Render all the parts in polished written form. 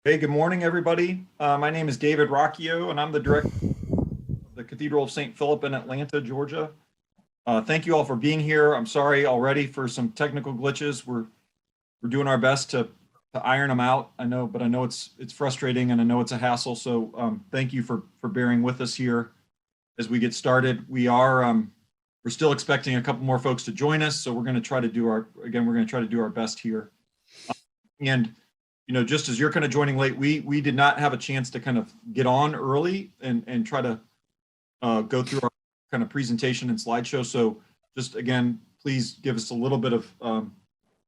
Hey, good morning, everybody. My name is David Rocchio, and I'm the director of the Cathedral of St. Philip in Atlanta, Georgia. Thank you all for being here. I'm sorry already for some technical glitches. We're doing our best to iron them out. I know, but I know it's frustrating, and I know it's a hassle. So thank you for bearing with us here as we get started. We're still expecting a couple more folks to join us, so we're going to try to do our best here. And just as you're kind of joining late, we did not have a chance to kind of get on early and try to go through our kind of presentation and slideshow. So just again, please give us a little bit of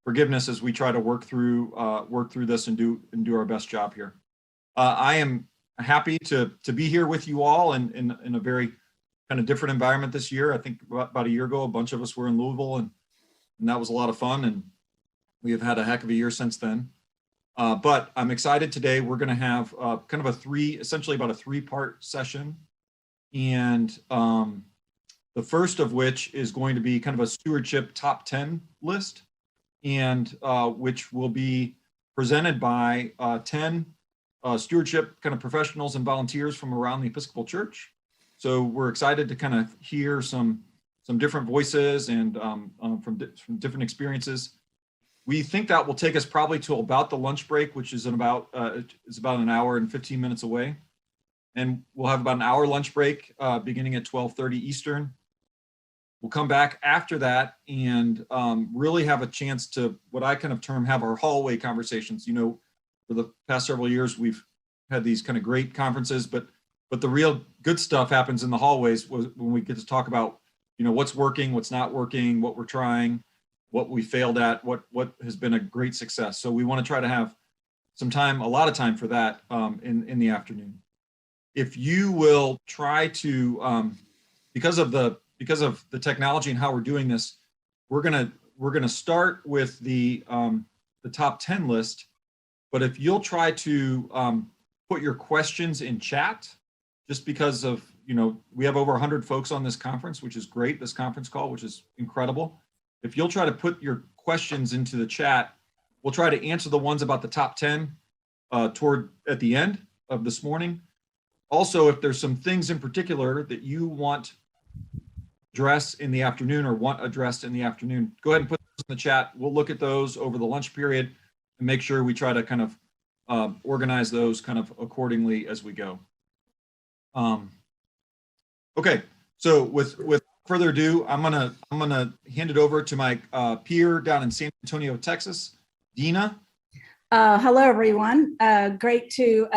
forgiveness as we try to work through this and do our best job here. I am happy to be here with you all in a very kind of different environment this year. I think about a year ago, a bunch of us were in Louisville, and that was a lot of fun, and we have had a heck of a year since then. But I'm excited today. We're going to have kind of essentially about a three-part session. And the first of which is going to be kind of a stewardship top 10 list, and which will be presented by 10 stewardship kind of professionals and volunteers from around the Episcopal Church. So we're excited to kind of hear some different voices and from different experiences. We think that will take us probably to about the lunch break, which is about an hour and 15 minutes away. And we'll have about an hour lunch break beginning at 12:30 Eastern. We'll come back after that and really have a chance to, what I kind of term, have our hallway conversations. For the past several years, we've had these kind of great conferences, but the real good stuff happens in the hallways when we get to talk about, what's working, what's not working, what we're trying, what we failed at, what has been a great success. So we want to try to have a lot of time for that in the afternoon. If you will try to, because of the technology and how we're doing this, we're gonna start with the top 10 list. But if you'll try to put your questions in chat, just because of we have over 100 folks on this conference, which is great. This conference call, which is incredible. If you'll try to put your questions into the chat, we'll try to answer the ones about the top 10 at the end of this morning. Also, if there's some things in particular that you want addressed in the afternoon or want addressed in the afternoon, go ahead and put those in the chat. We'll look at those over the lunch period and make sure we try to kind of organize those kind of accordingly as we go. Okay, so with further ado, I'm gonna hand it over to my peer down in San Antonio, Texas, Dina. Hello, everyone. Great to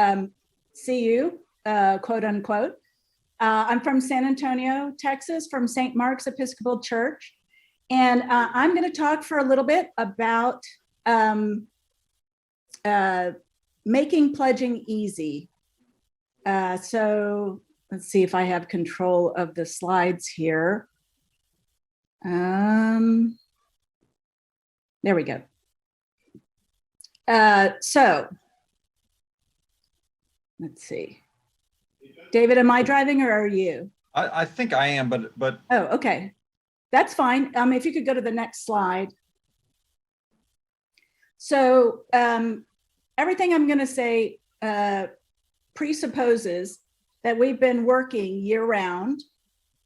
see you, quote unquote. I'm from San Antonio, Texas, from St. Mark's Episcopal Church. And I'm going to talk for a little bit about making pledging easy. So let's see if I have control of the slides here. There we go. So let's see. David, am I driving or are you? I think I am, but. Oh, okay. That's fine. If you could go to the next slide. So everything I'm going to say presupposes that we've been working year round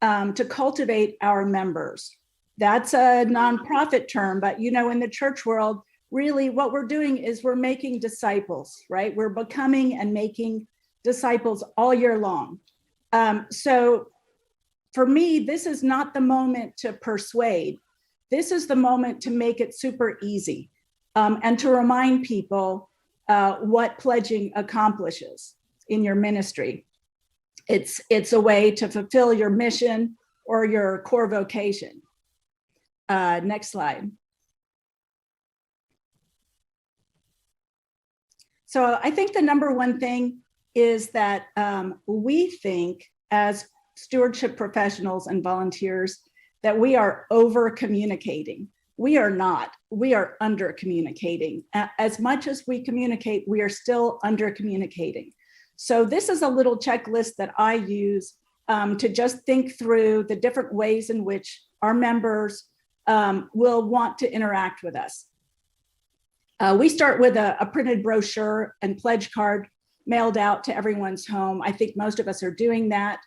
to cultivate our members. That's a nonprofit term, but in the church world, really what we're doing is we're making disciples, right? We're becoming and making disciples all year long. So for me, this is not the moment to persuade. This is the moment to make it super easy and to remind people what pledging accomplishes in your ministry. It's a way to fulfill your mission or your core vocation. Next slide. So I think the number one thing is that we think as stewardship professionals and volunteers that we are over communicating. We are not. We are under communicating. As much as we communicate, we are still under communicating. So this is a little checklist that I use to just think through the different ways in which our members will want to interact with us. We start with a printed brochure and pledge card mailed out to everyone's home. I think most of us are doing that.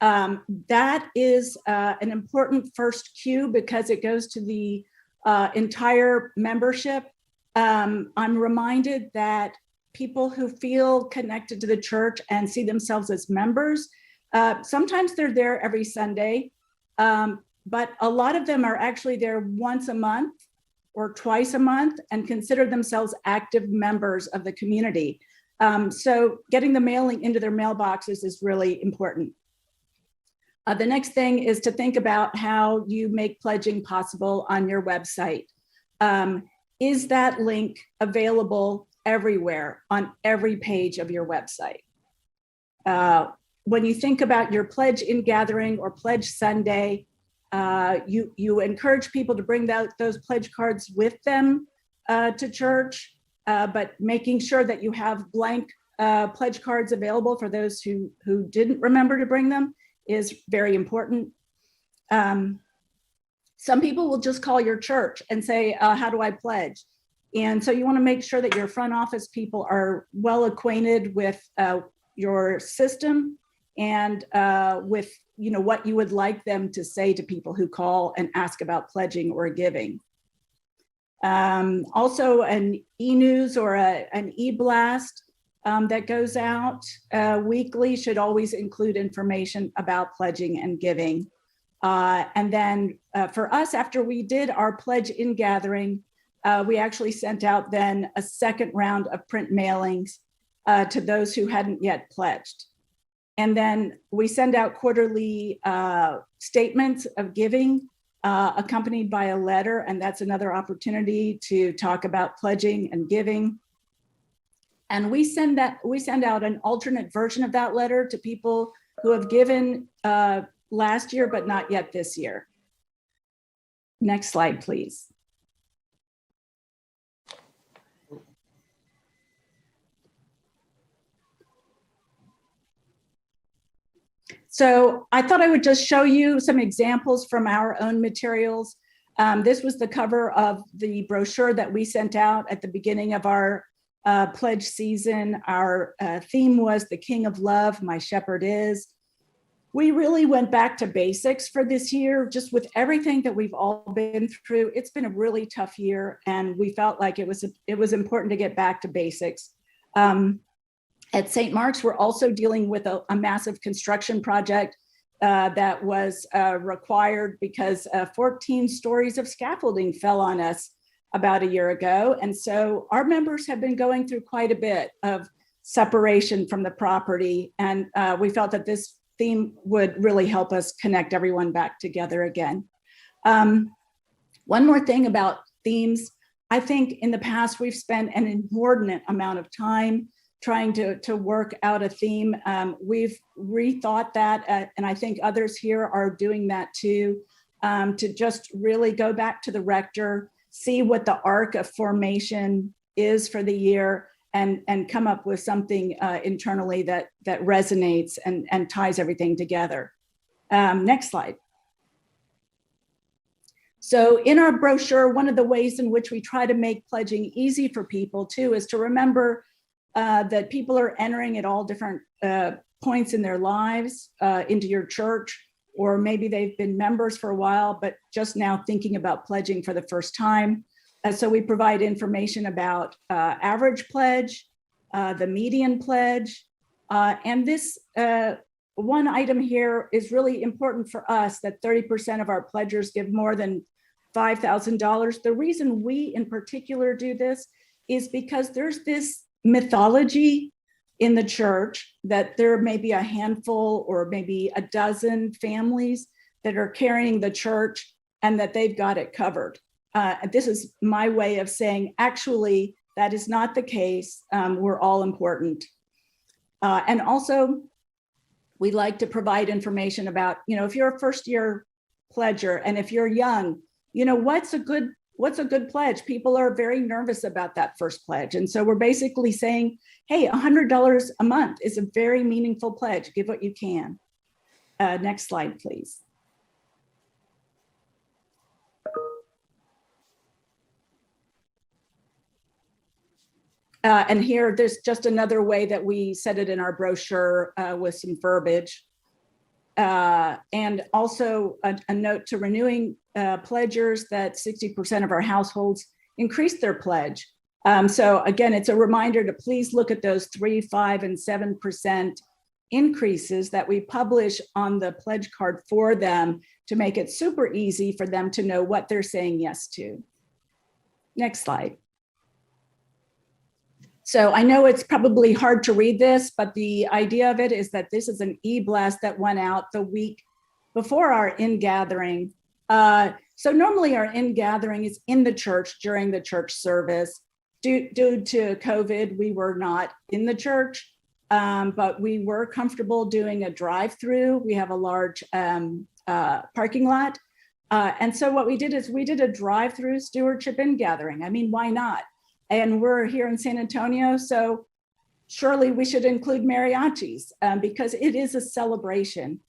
That is an important first cue because it goes to the entire membership. I'm reminded that people who feel connected to the church and see themselves as members, sometimes they're there every Sunday, but a lot of them are actually there once a month or twice a month and consider themselves active members of the community. So getting the mailing into their mailboxes is really important. The next thing is to think about how you make pledging possible on your website. Is that link available everywhere on every page of your website? When you think about your pledge in gathering or pledge Sunday, you encourage people to bring those pledge cards with them to church, but making sure that you have blank pledge cards available for those who didn't remember to bring them is very important. Some people will just call your church and say, how do I pledge? And so you want to make sure that your front office people are well acquainted with your system and with what you would like them to say to people who call and ask about pledging or giving. Also, an e-news or an e-blast that goes out weekly should always include information about pledging and giving. And then for us, after we did our pledge in gathering, we actually sent out then a second round of print mailings to those who hadn't yet pledged. And then we send out quarterly statements of giving accompanied by a letter, and that's another opportunity to talk about pledging and giving. And we send out an alternate version of that letter to people who have given last year, but not yet this year. Next slide, please. So I thought I would just show you some examples from our own materials. This was the cover of the brochure that we sent out at the beginning of our pledge season. Our theme was "The King of Love, My Shepherd Is." We really went back to basics for this year, just with everything that we've all been through. It's been a really tough year, and we felt like it was important to get back to basics. At St. Mark's, we're also dealing with a massive construction project that was required because 14 stories of scaffolding fell on us about a year ago. And so our members have been going through quite a bit of separation from the property. And we felt that this theme would really help us connect everyone back together again. One more thing about themes. I think in the past, we've spent an inordinate amount of time trying to work out a theme. We've rethought that, and I think others here are doing that too, to just really go back to the rector, see what the arc of formation is for the year, and come up with something internally that resonates and ties everything together. Next slide. So in our brochure, one of the ways in which we try to make pledging easy for people too is to remember that people are entering at all different points in their lives into your church, or maybe they've been members for a while, but just now thinking about pledging for the first time. So we provide information about average pledge, the median pledge, and this one item here is really important for us, that 30% of our pledgers give more than $5,000. The reason we in particular do this is because there's this mythology in the church that there may be a handful or maybe a dozen families that are carrying the church and that they've got it covered. This is my way of saying, actually, that is not the case. We're all important. And also, we like to provide information about, if you're a first year pledger and if you're young, what's a good pledge? People are very nervous about that first pledge. And so we're basically saying, hey, $100 a month is a very meaningful pledge. Give what you can. Next slide, please. And here, there's just another way that we said it in our brochure with some verbiage. And also a note to renewing pledgers that 60% of our households increased their pledge. So again, it's a reminder to please look at those 3, 5, and 7% increases that we publish on the pledge card for them to make it super easy for them to know what they're saying yes to. Next slide. So I know it's probably hard to read this, but the idea of it is that this is an e-blast that went out the week before our in-gathering. So normally our in-gathering is in the church during the church service. Due to COVID, we were not in the church, but we were comfortable doing a drive-through. We have a large parking lot. And so what we did is we did a drive-through stewardship in-gathering. I mean, why not? And we're here in San Antonio, so surely we should include mariachis because it is a celebration.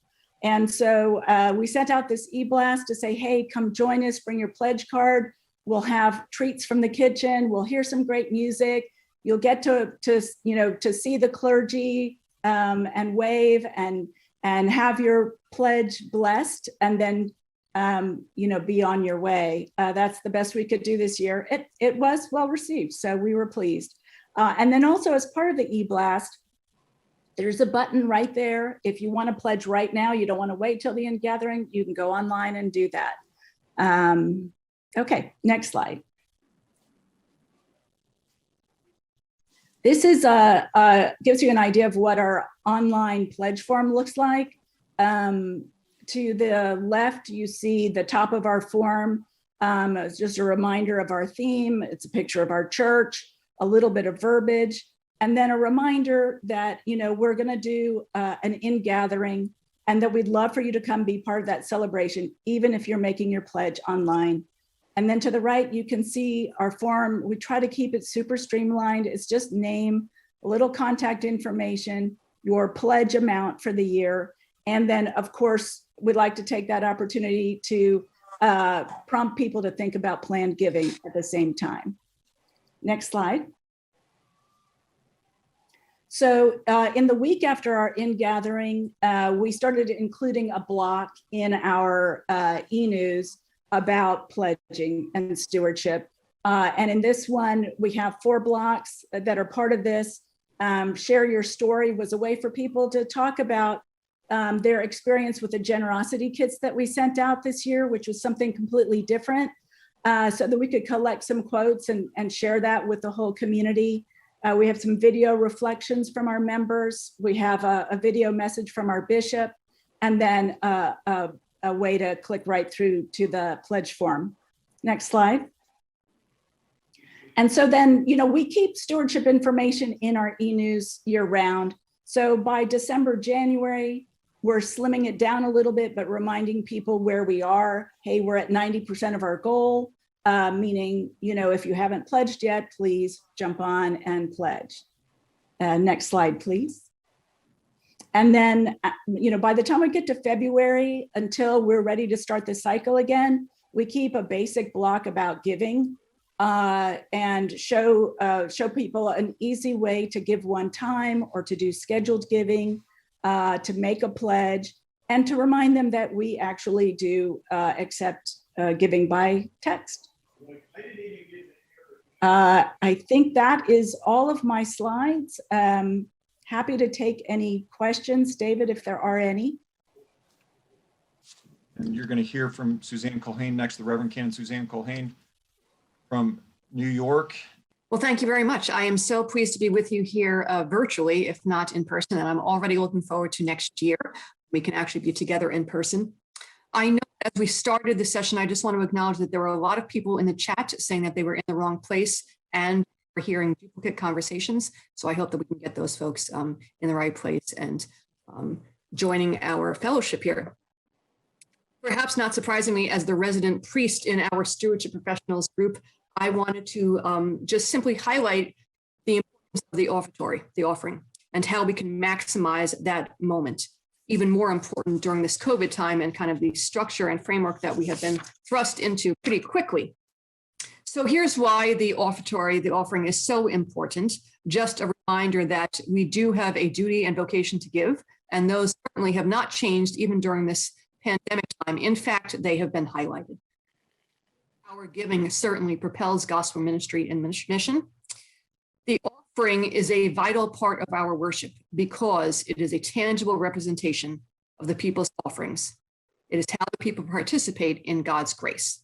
And so we sent out this e-blast to say, hey, come join us, bring your pledge card. We'll have treats from the kitchen. We'll hear some great music. You'll get to see the clergy and wave and have your pledge blessed, and then be on your way. That's the best we could do this year. It was well received, so we were pleased. And then also as part of the e-blast, there's a button right there. If you want to pledge right now, you don't want to wait till the in-gathering, you can go online and do that. Okay, next slide. This is gives you an idea of what our online pledge form looks like. To the left, you see the top of our form. It's just a reminder of our theme. It's a picture of our church, a little bit of verbiage, and then a reminder that we're going to do an in-gathering, and that we'd love for you to come be part of that celebration, even if you're making your pledge online. And then to the right, you can see our form. We try to keep it super streamlined. It's just name, a little contact information, your pledge amount for the year, and then of course, we'd like to take that opportunity to prompt people to think about planned giving at the same time. Next slide. So in the week after our in-gathering, we started including a block in our e-news about pledging and stewardship. And in this one, we have 4 blocks that are part of this. Share Your Story was a way for people to talk about their experience with the generosity kits that we sent out this year, which was something completely different, so that we could collect some quotes and share that with the whole community. We have some video reflections from our members. We have a video message from our bishop, and then a way to click right through to the pledge form. Next slide. And so then, we keep stewardship information in our e-news year round. So by December, January, we're slimming it down a little bit, but reminding people where we are. Hey, we're at 90% of our goal, meaning, if you haven't pledged yet, please jump on and pledge. Next slide, please. And then, by the time we get to February, until we're ready to start the cycle again, we keep a basic block about giving and show people an easy way to give one time or to do scheduled giving, to make a pledge, and to remind them that we actually do accept giving by text. I think that is all of my slides. Happy to take any questions, David, if there are any. And you're going to hear from Suzanne Culhane next, the Reverend Canon Suzanne Culhane from New York. Well, thank you very much. I am so pleased to be with you here virtually, if not in person, and I'm already looking forward to next year. We can actually be together in person. I know as we started the session, I just want to acknowledge that there were a lot of people in the chat saying that they were in the wrong place and were hearing duplicate conversations. So I hope that we can get those folks in the right place and joining our fellowship here. Perhaps not surprisingly, as the resident priest in our stewardship professionals group, I wanted to just simply highlight the importance of the offertory, the offering, and how we can maximize that moment. Even more important during this COVID time and kind of the structure and framework that we have been thrust into pretty quickly. So here's why the offering is so important. Just a reminder that we do have a duty and vocation to give, and those certainly have not changed even during this pandemic time. In fact, they have been highlighted. Our giving certainly propels gospel ministry and mission. The offering is a vital part of our worship because it is a tangible representation of the people's offerings. It is how the people participate in God's grace.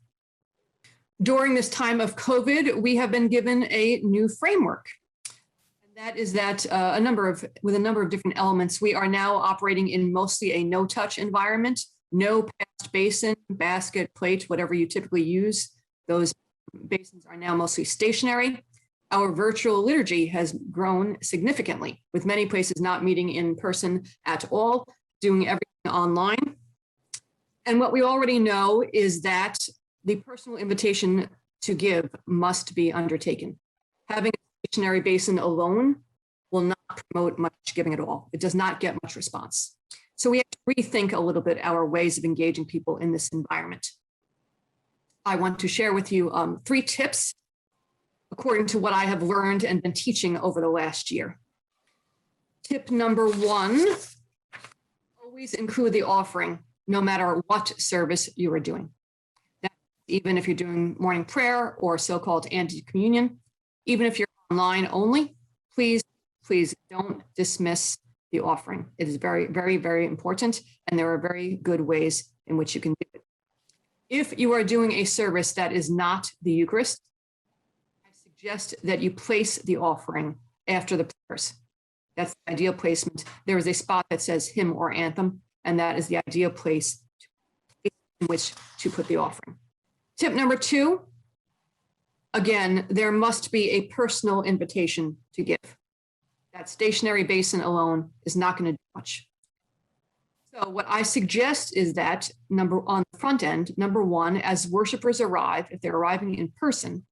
During this time of COVID, we have been given a new framework. And that is that with a number of different elements, we are now operating in mostly a no-touch environment, no past basin, basket, plate, whatever you typically use. Those basins are now mostly stationary. Our virtual liturgy has grown significantly, with many places not meeting in person at all, doing everything online. And what we already know is that the personal invitation to give must be undertaken. Having a stationary basin alone will not promote much giving at all. It does not get much response. So we have to rethink a little bit our ways of engaging people in this environment. I want to share with you 3 tips according to what I have learned and been teaching over the last year. Tip number 1, always include the offering, no matter what service you are doing. Even if you're doing morning prayer or so-called anti-communion, even if you're online only, please don't dismiss the offering. It is very, very, very important, and there are very good ways in which you can do it. If you are doing a service that is not the Eucharist, I suggest that you place the offering after the prayers. That's the ideal placement. There is a spot that says hymn or anthem, and that is the ideal place in which to put the offering. Tip number 2, again, there must be a personal invitation to give. That stationary basin alone is not going to do much. So what I suggest is that on the front end, number 1, as worshipers arrive, if they're arriving in person,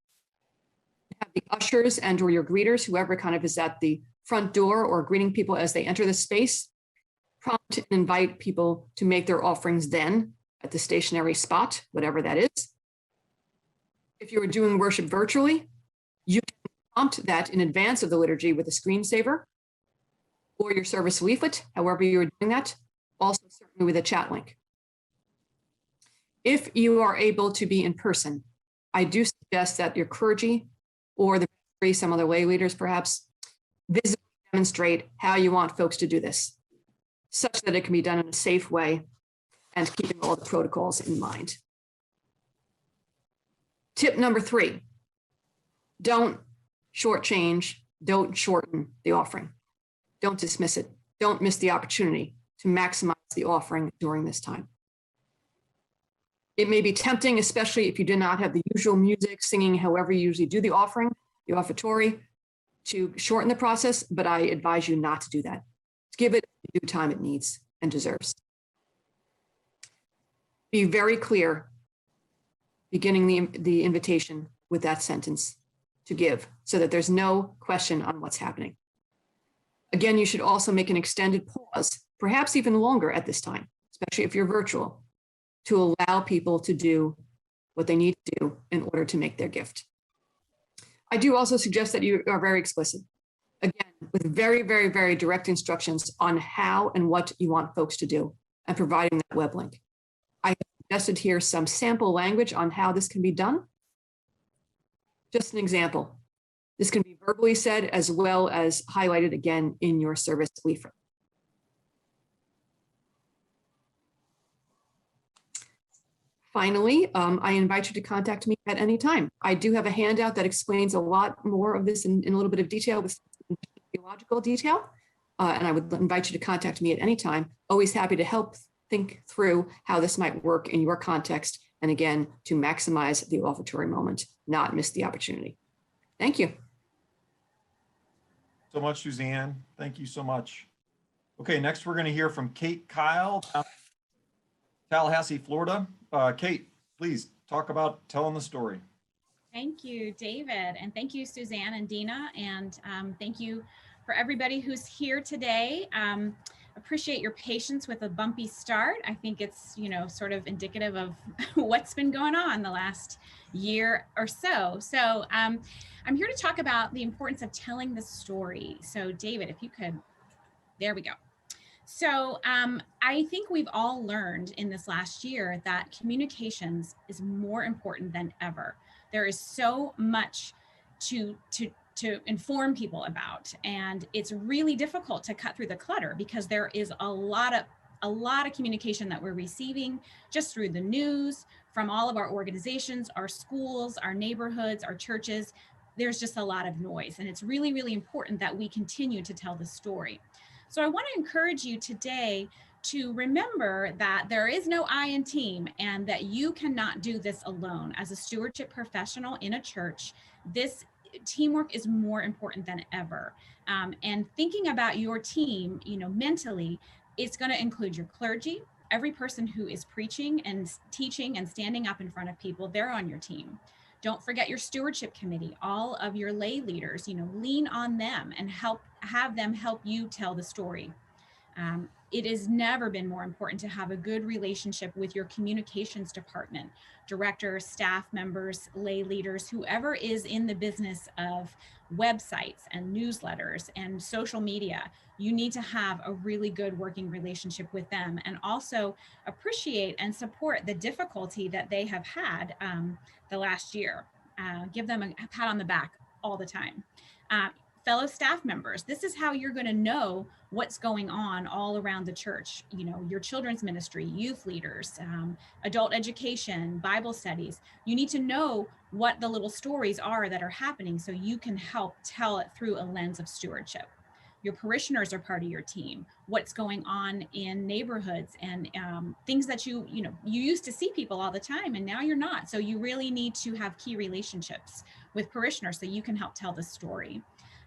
have the ushers and or your greeters, whoever kind of is at the front door or greeting people as they enter the space, prompt and invite people to make their offerings then at the stationary spot, whatever that is. If you are doing worship virtually, you can prompt that in advance of the liturgy with a screensaver or your service leaflet, however you're doing that, also certainly with a chat link. If you are able to be in person, I do suggest that your clergy or some other lay leaders perhaps visibly demonstrate how you want folks to do this, such that it can be done in a safe way and keeping all the protocols in mind. Tip number 3, don't shortchange, don't shorten the offering. Don't dismiss it. Don't miss the opportunity to maximize the offering during this time. It may be tempting, especially if you do not have the usual music, singing, however you usually do the offering, the offertory, to shorten the process, but I advise you not to do that. Give it the due time it needs and deserves. Be very clear, beginning the invitation with that sentence to give, so that there's no question on what's happening. Again, you should also make an extended pause, perhaps even longer at this time, especially if you're virtual, to allow people to do what they need to do in order to make their gift. I do also suggest that you are very explicit, again, with very, very, very direct instructions on how and what you want folks to do and providing that web link. I have suggested here some sample language on how this can be done. Just an example. This can be verbally said as well as highlighted again in your service leaflet. Finally, I invite you to contact me at any time. I do have a handout that explains a lot more of this in a little bit of detail with theological detail, and I would invite you to contact me at any time. Always happy to help think through how this might work in your context, and again, to maximize the offertory moment, not miss the opportunity. Thank you. So much, Suzanne. Thank you so much. Okay, next we're going to hear from Kate Kyle, Tallahassee, Florida. Kate, please talk about telling the story. Thank you, David, and thank you, Suzanne and Dina, and thank you for everybody who's here today. appreciate your patience with a bumpy start. I think it's, sort of indicative of what's been going on the last year or so. So I'm here to talk about the importance of telling the story. So David, if you could, there we go. So I think we've all learned in this last year that communications is more important than ever. There is so much to inform people about, and it's really difficult to cut through the clutter because there is a lot of communication that we're receiving just through the news, from all of our organizations, our schools, our neighborhoods, our churches. There's just a lot of noise, and it's really, really important that we continue to tell the story. So I want to encourage you today to remember that there is no I in team, and that you cannot do this alone. As a stewardship professional in a church, this teamwork is more important than ever. And thinking about your team, mentally, it's going to include your clergy. Every person who is preaching and teaching and standing up in front of people, they're on your team. Don't forget your stewardship committee, all of your lay leaders, lean on them and have them help you tell the story. It has never been more important to have a good relationship with your communications department, directors, staff members, lay leaders, whoever is in the business of websites and newsletters and social media. You need to have a really good working relationship with them, and also appreciate and support the difficulty that they have had the last year. Give them a pat on the back all the time. Fellow staff members, this is how you're going to know what's going on all around the church. Your children's ministry, youth leaders, adult education, Bible studies. You need to know what the little stories are that are happening so you can help tell it through a lens of stewardship. Your parishioners are part of your team. What's going on in neighborhoods and things that you used to see people all the time, and now you're not. So you really need to have key relationships with parishioners so you can help tell the story.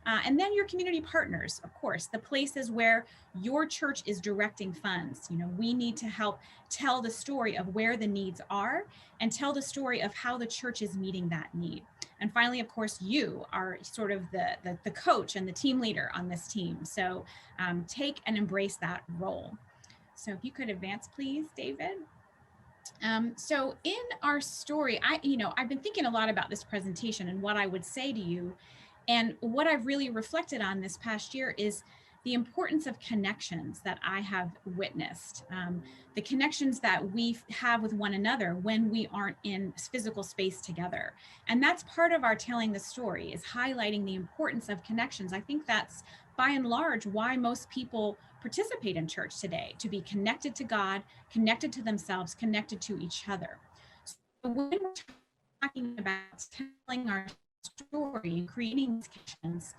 And then your community partners, of course, the places where your church is directing funds. We need to help tell the story of where the needs are and tell the story of how the church is meeting that need. And finally, of course, you are sort of the coach and the team leader on this team. So take and embrace that role. So if you could advance, please, David. So in our story, I've been thinking a lot about this presentation and what I would say to you. And what I've really reflected on this past year is the importance of connections that I have witnessed, the connections that we have with one another when we aren't in physical space together. And that's part of our telling the story, is highlighting the importance of connections. I think that's by and large why most people participate in church today, to be connected to God, connected to themselves, connected to each other. So when we're talking about telling our story and creating these connections,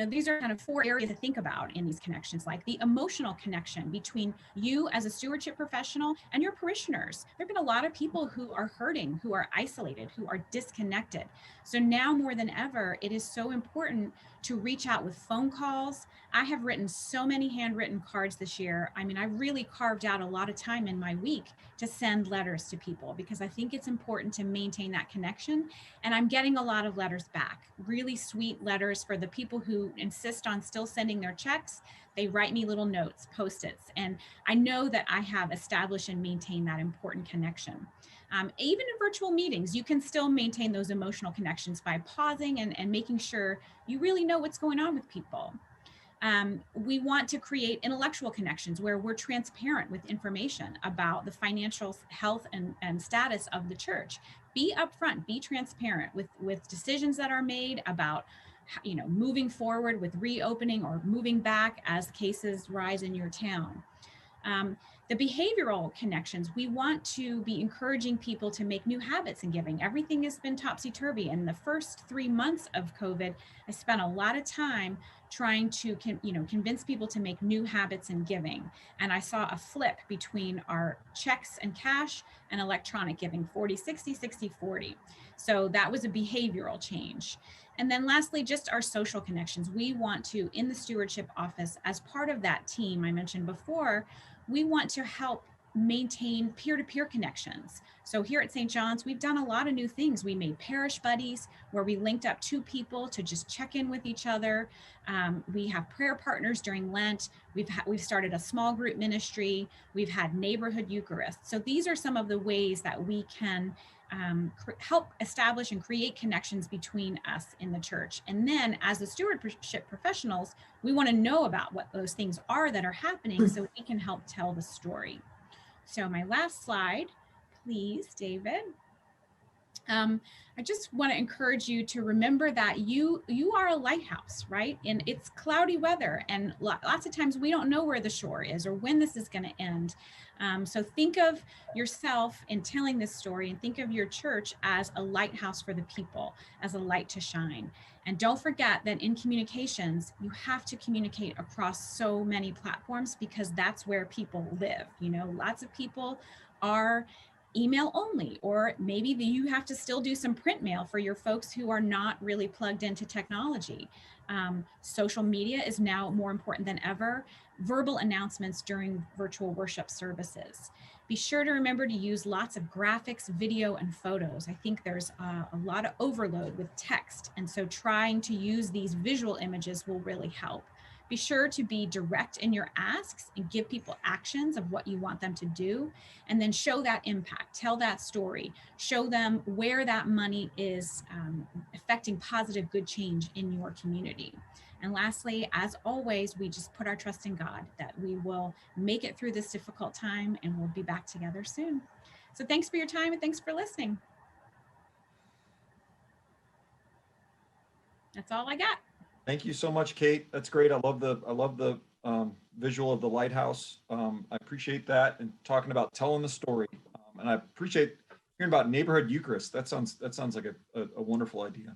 these are kind of 4 areas to think about in these connections, like the emotional connection between you as a stewardship professional and your parishioners. There have been a lot of people who are hurting, who are isolated, who are disconnected. So now more than ever, it is so important to reach out with phone calls. I have written so many handwritten cards this year. I really carved out a lot of time in my week to send letters to people because I think it's important to maintain that connection. And I'm getting a lot of letters back, really sweet letters for the people who insist on still sending their checks. They write me little notes, Post-its, and I know that I have established and maintained that important connection. Even in virtual meetings, you can still maintain those emotional connections by pausing and making sure you really know what's going on with people. We want to create intellectual connections where we're transparent with information about the financial health and status of the church. Be upfront, be transparent with decisions that are made about moving forward with reopening or moving back as cases rise in your town. The behavioral connections, we want to be encouraging people to make new habits in giving. Everything has been topsy-turvy. In the first 3 months of COVID, I spent a lot of time trying to convince people to make new habits in giving. And I saw a flip between our checks and cash and electronic giving, 40-60, 60-40. So that was a behavioral change. And then lastly, just our social connections. We want to, in the stewardship office, as part of that team I mentioned before, we want to help maintain peer-to-peer connections. So here at St. John's, we've done a lot of new things. We made parish buddies where we linked up two people to just check in with each other. We have prayer partners during Lent. We've started a small group ministry. We've had neighborhood Eucharists. So these are some of the ways that we can help establish and create connections between us in the church. And then as the stewardship professionals, we want to know about what those things are that are happening so we can help tell the story. So my last slide, please, David. I just want to encourage you to remember that you are a lighthouse, right? And it's cloudy weather, and lots of times we don't know where the shore is or when this is going to end. So think of yourself in telling this story, and think of your church as a lighthouse for the people, as a light to shine. And don't forget that in communications, you have to communicate across so many platforms because that's where people live. You know, lots of people are email only, or maybe you have to still do some print mail for your folks who are not really plugged into technology. Social media is now more important than ever. Verbal announcements during virtual worship services. Be sure to remember to use lots of graphics, video, and photos. I think there's a lot of overload with text, and so trying to use these visual images will really help. Be sure to be direct in your asks and give people actions of what you want them to do, and then show that impact, tell that story, show them where that money is affecting positive, good change in your community. And lastly, as always, we just put our trust in God that we will make it through this difficult time and we'll be back together soon. So thanks for your time and thanks for listening. That's all I got. Thank you so much, Kate. That's great. I love the visual of the lighthouse. I appreciate that, and talking about telling the story. And I appreciate hearing about neighborhood Eucharist. That sounds like a wonderful idea.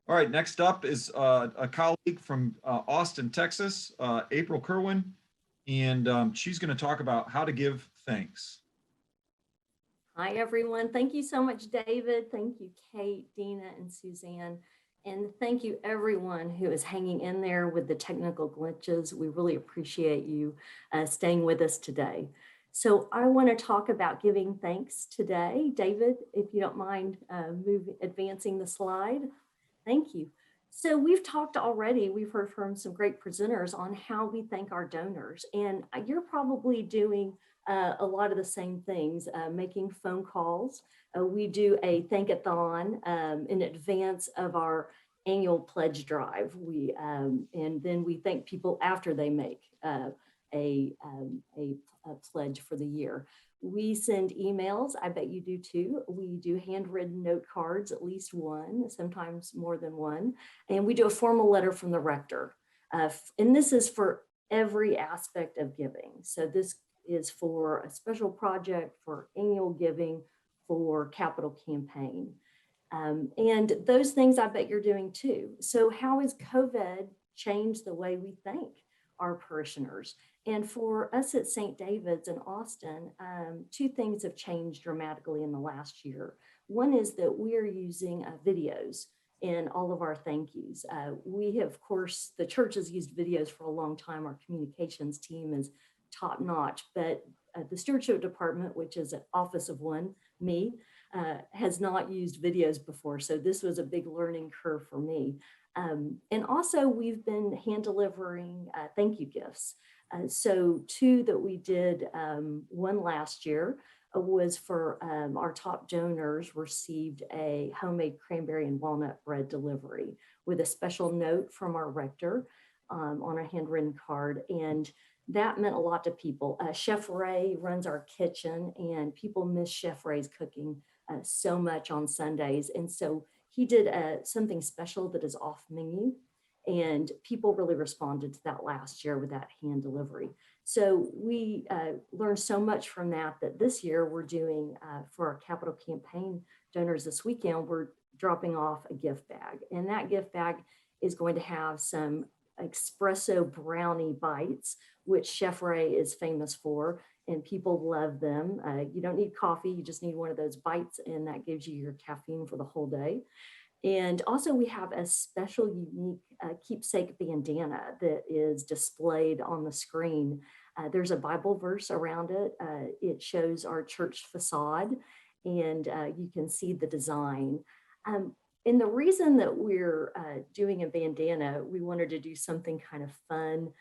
All right, next up is a colleague from Austin, Texas, April Kerwin, and she's going to talk about how to give thanks. Hi, everyone. Thank you so much, David. Thank you, Kate, Dina, and Suzanne. And thank you, everyone who is hanging in there with the technical glitches. We really appreciate you staying with us today. So I want to talk about giving thanks today. David, if you don't mind advancing the slide. Thank you. So we've talked already, we've heard from some great presenters on how we thank our donors. And you're probably doing a lot of the same things, making phone calls. We do a thank-a-thon in advance of our annual pledge drive. And then we thank people after they make a pledge for the year. We send emails, I bet you do too. We do handwritten note cards, at least one, sometimes more than one. And we do a formal letter from the rector. And this is for every aspect of giving. So this is for a special project, for annual giving, for capital campaign. And those things I bet you're doing too. So how has COVID changed the way we thank our parishioners? And for us at St. David's in Austin, two things have changed dramatically in the last year. One is that we are using videos in all of our thank yous. We have, of course, the church has used videos for a long time. Our communications team is top notch, but the stewardship department, which is an office of one, me, has not used videos before. So this was a big learning curve for me. And also we've been hand delivering thank you gifts. So two that we did, one last year was for our top donors received a homemade cranberry and walnut bread delivery with a special note from our rector on a handwritten card. And that meant a lot to people. Chef Ray runs our kitchen, and people miss Chef Ray's cooking so much on Sundays. And so he did something special that is off menu, and people really responded to that last year with that hand delivery. So we learned so much from that this year we're doing for our capital campaign donors this weekend, we're dropping off a gift bag. And that gift bag is going to have some espresso brownie bites, which Chef Ray is famous for, and people love them. You don't need coffee, you just need one of those bites, and that gives you your caffeine for the whole day. And also we have a special unique keepsake bandana that is displayed on the screen. There's a Bible verse around it. It shows our church facade, and you can see the design. And the reason that we're doing a bandana, we wanted to do something kind of fun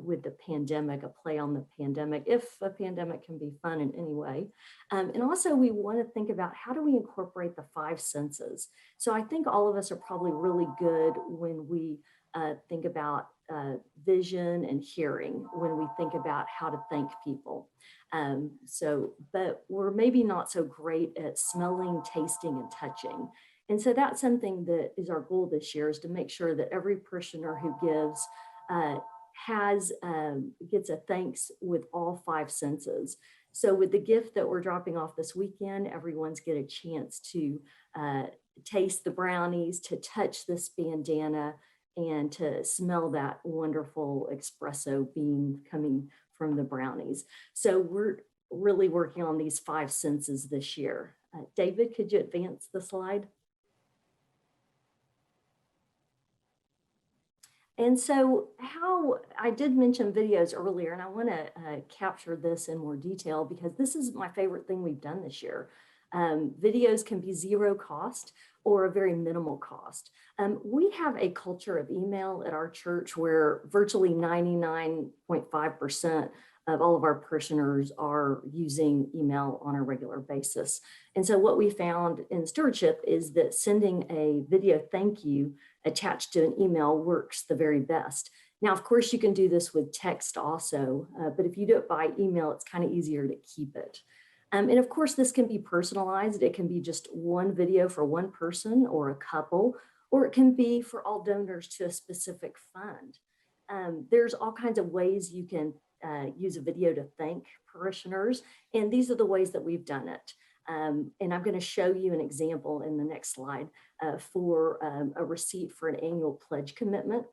with the pandemic, a play on the pandemic, if a pandemic can be fun in any way. And also we want to think about how do we incorporate the 5 senses. So I think all of us are probably really good when we think about vision and hearing, when we think about how to thank people. But we're maybe not so great at smelling, tasting, and touching. And so that's something that is our goal this year, is to make sure that every parishioner who gives gets a thanks with all 5 senses. So with the gift that we're dropping off this weekend, everyone's get a chance to taste the brownies, to touch this bandana, and to smell that wonderful espresso bean coming from the brownies. So we're really working on these 5 senses this year. David, could you advance the slide? And so how I did mention videos earlier, and I want to capture this in more detail because this is my favorite thing we've done this year. Videos can be 0 cost or a very minimal cost. We have a culture of email at our church where virtually 99.5% of all of our parishioners are using email on a regular basis. And so what we found in stewardship is that sending a video thank you attached to an email works the very best. Now, of course, you can do this with text also, but if you do it by email, it's kind of easier to keep it. And of course, this can be personalized. It can be just one video for one person or a couple, or it can be for all donors to a specific fund. There's all kinds of ways you can use a video to thank parishioners, and these are the ways that we've done it. And I'm going to show you an example in the next slide for a receipt for an annual pledge commitment.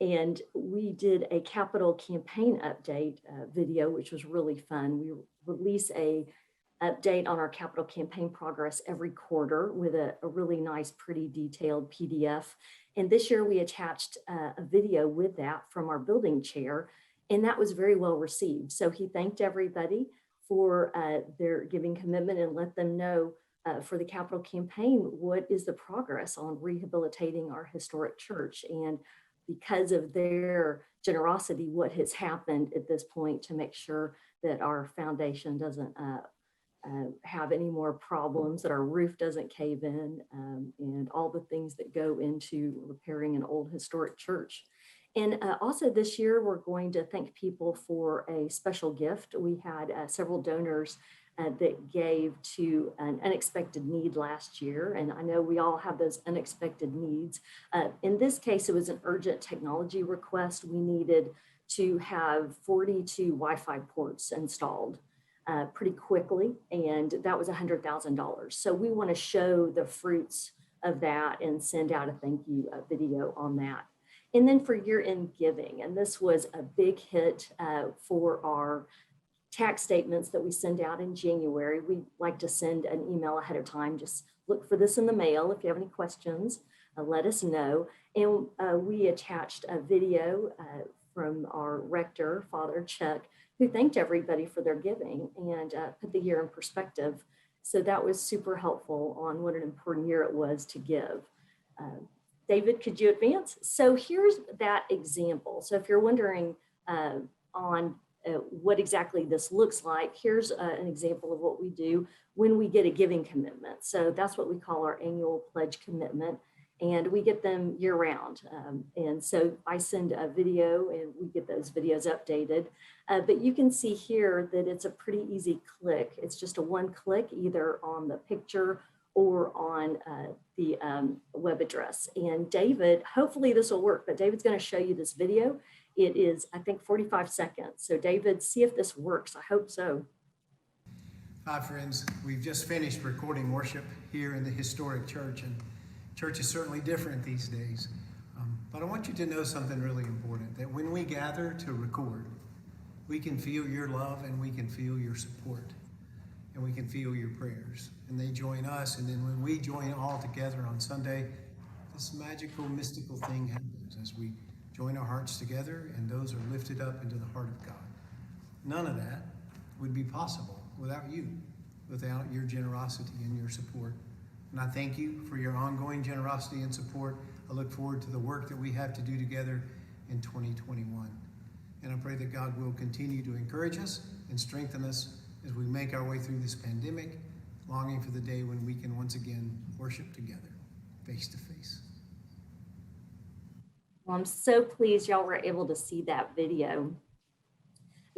And we did a capital campaign update video, which was really fun. We release a update on our capital campaign progress every quarter with a really nice, pretty detailed PDF. And this year we attached a video with that from our building chair, and that was very well received. So he thanked everybody for their giving commitment and let them know for the capital campaign, what is the progress on rehabilitating our historic church. And because of their generosity, what has happened at this point to make sure that our foundation doesn't have any more problems, that our roof doesn't cave in, and all the things that go into repairing an old historic church. And also this year, we're going to thank people for a special gift. We had several donors that gave to an unexpected need last year. And I know we all have those unexpected needs. In this case, it was an urgent technology request. We needed to have 42 Wi-Fi ports installed pretty quickly, and that was $100,000. So we want to show the fruits of that and send out a thank you video on that. And then for year-end giving, and this was a big hit for our tax statements that we send out in January. We like to send an email ahead of time. Just look for this in the mail. If you have any questions, let us know. And we attached a video from our rector, Father Chuck, who thanked everybody for their giving and put the year in perspective. So that was super helpful on what an important year it was to give. David, could you advance? So here's that example. So if you're wondering on what exactly this looks like, here's an example of what we do when we get a giving commitment. So that's what we call our annual pledge commitment, and we get them year round. And so I send a video and we get those videos updated. But you can see here that it's a pretty easy click. It's just a one click either on the picture or on the web address. And David, hopefully this will work, but David's going to show you this video. It is, I think, 45 seconds. So David, see if this works. I hope so. Hi, friends. We've just finished recording worship here in the historic church, and church is certainly different these days. But I want you to know something really important, that when we gather to record, we can feel your love and we can feel your support and we can feel your prayers. And they join us, and then when we join all together on Sunday, this magical, mystical thing happens as we join our hearts together, and those are lifted up into the heart of God. None of that would be possible without you, without your generosity and your support. And I thank you for your ongoing generosity and support. I look forward to the work that we have to do together in 2021. And I pray that God will continue to encourage us and strengthen us as we make our way through this pandemic, longing for the day when we can once again worship together, face to face. Well, I'm so pleased y'all were able to see that video.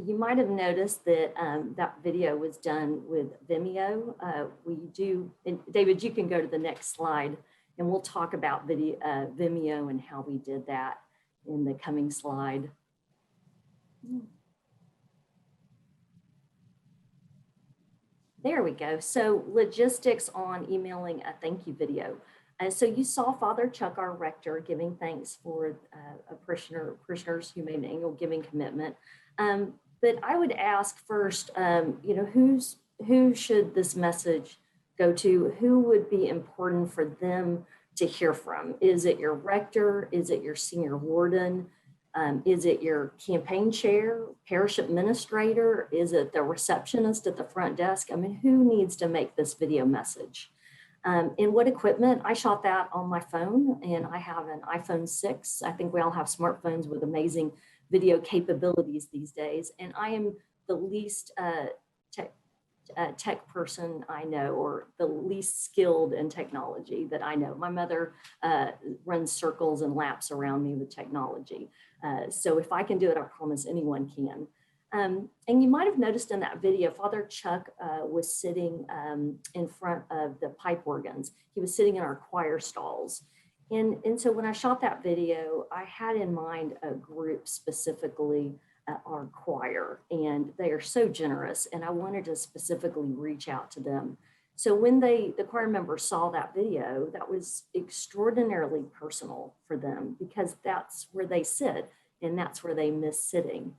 You might have noticed that that video was done with Vimeo. And David, you can go to the next slide, and we'll talk about Vimeo and how we did that in the coming slide. There we go. So logistics on emailing a thank you video. So you saw Father Chuck, our rector, giving thanks for a parishioners who made an annual giving commitment. But I would ask first, who should this message go to? Who would be important for them to hear from? Is it your rector? Is it your senior warden? Is it your campaign chair, parish administrator? Is it the receptionist at the front desk? I mean, who needs to make this video message? And what equipment? I shot that on my phone, and I have an iPhone 6. I think we all have smartphones with amazing video capabilities these days. And I am the least tech person I know, or the least skilled in technology that I know. My mother runs circles and laps around me with technology. So if I can do it, I promise anyone can. And you might have noticed in that video, Father Chuck was sitting in front of the pipe organs. He was sitting in our choir stalls. And so when I shot that video, I had in mind a group, specifically our choir, and they are so generous, and I wanted to specifically reach out to them. So when the choir members saw that video, that was extraordinarily personal for them, because that's where they sit and that's where they miss sitting.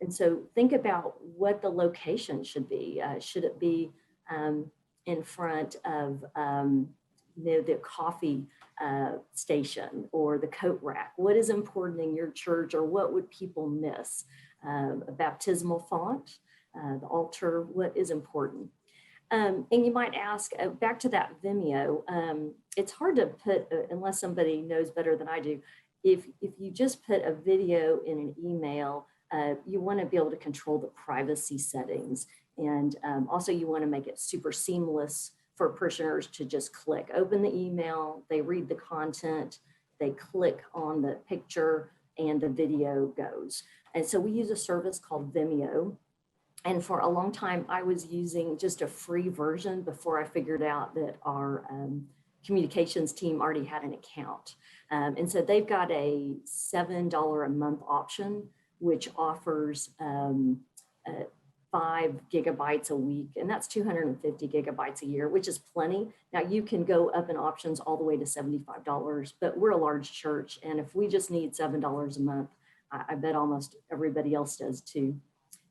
And so think about what the location should be. Should it be in front of the coffee station or the coat rack? What is important in your church, or what would people miss? A baptismal font, the altar, what is important? And you might ask, back to that Vimeo, it's hard to put, unless somebody knows better than I do, if you just put a video in an email, you want to be able to control the privacy settings. And also you want to make it super seamless for parishioners to just click, open the email, they read the content, they click on the picture, and the video goes. And so we use a service called Vimeo. And for a long time, I was using just a free version before I figured out that our communications team already had an account. And so they've got a $7 a month option, which offers 5 gigabytes a week, and that's 250 gigabytes a year, which is plenty. Now you can go up in options all the way to $75, but we're a large church, and if we just need $7 a month, I bet almost everybody else does too.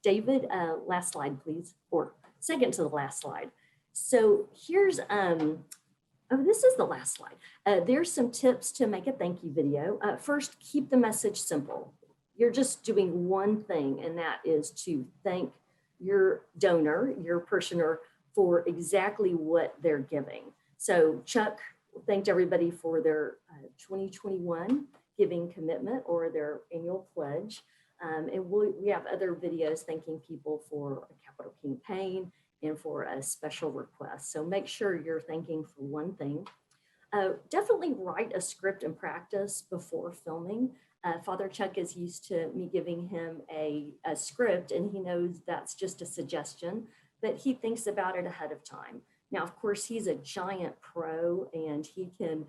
David, last slide, please, or second to the last slide. So here's, this is the last slide. There's some tips to make a thank you video. First, keep the message simple. You're just doing one thing, and that is to thank your donor, your parishioner, for exactly what they're giving. So Chuck thanked everybody for their 2021 giving commitment or their annual pledge. And we have other videos thanking people for a capital campaign and for a special request. So make sure you're thanking for one thing. Definitely write a script and practice before filming. Father Chuck is used to me giving him a script, and he knows that's just a suggestion, but he thinks about it ahead of time. Now, of course, he's a giant pro, and he can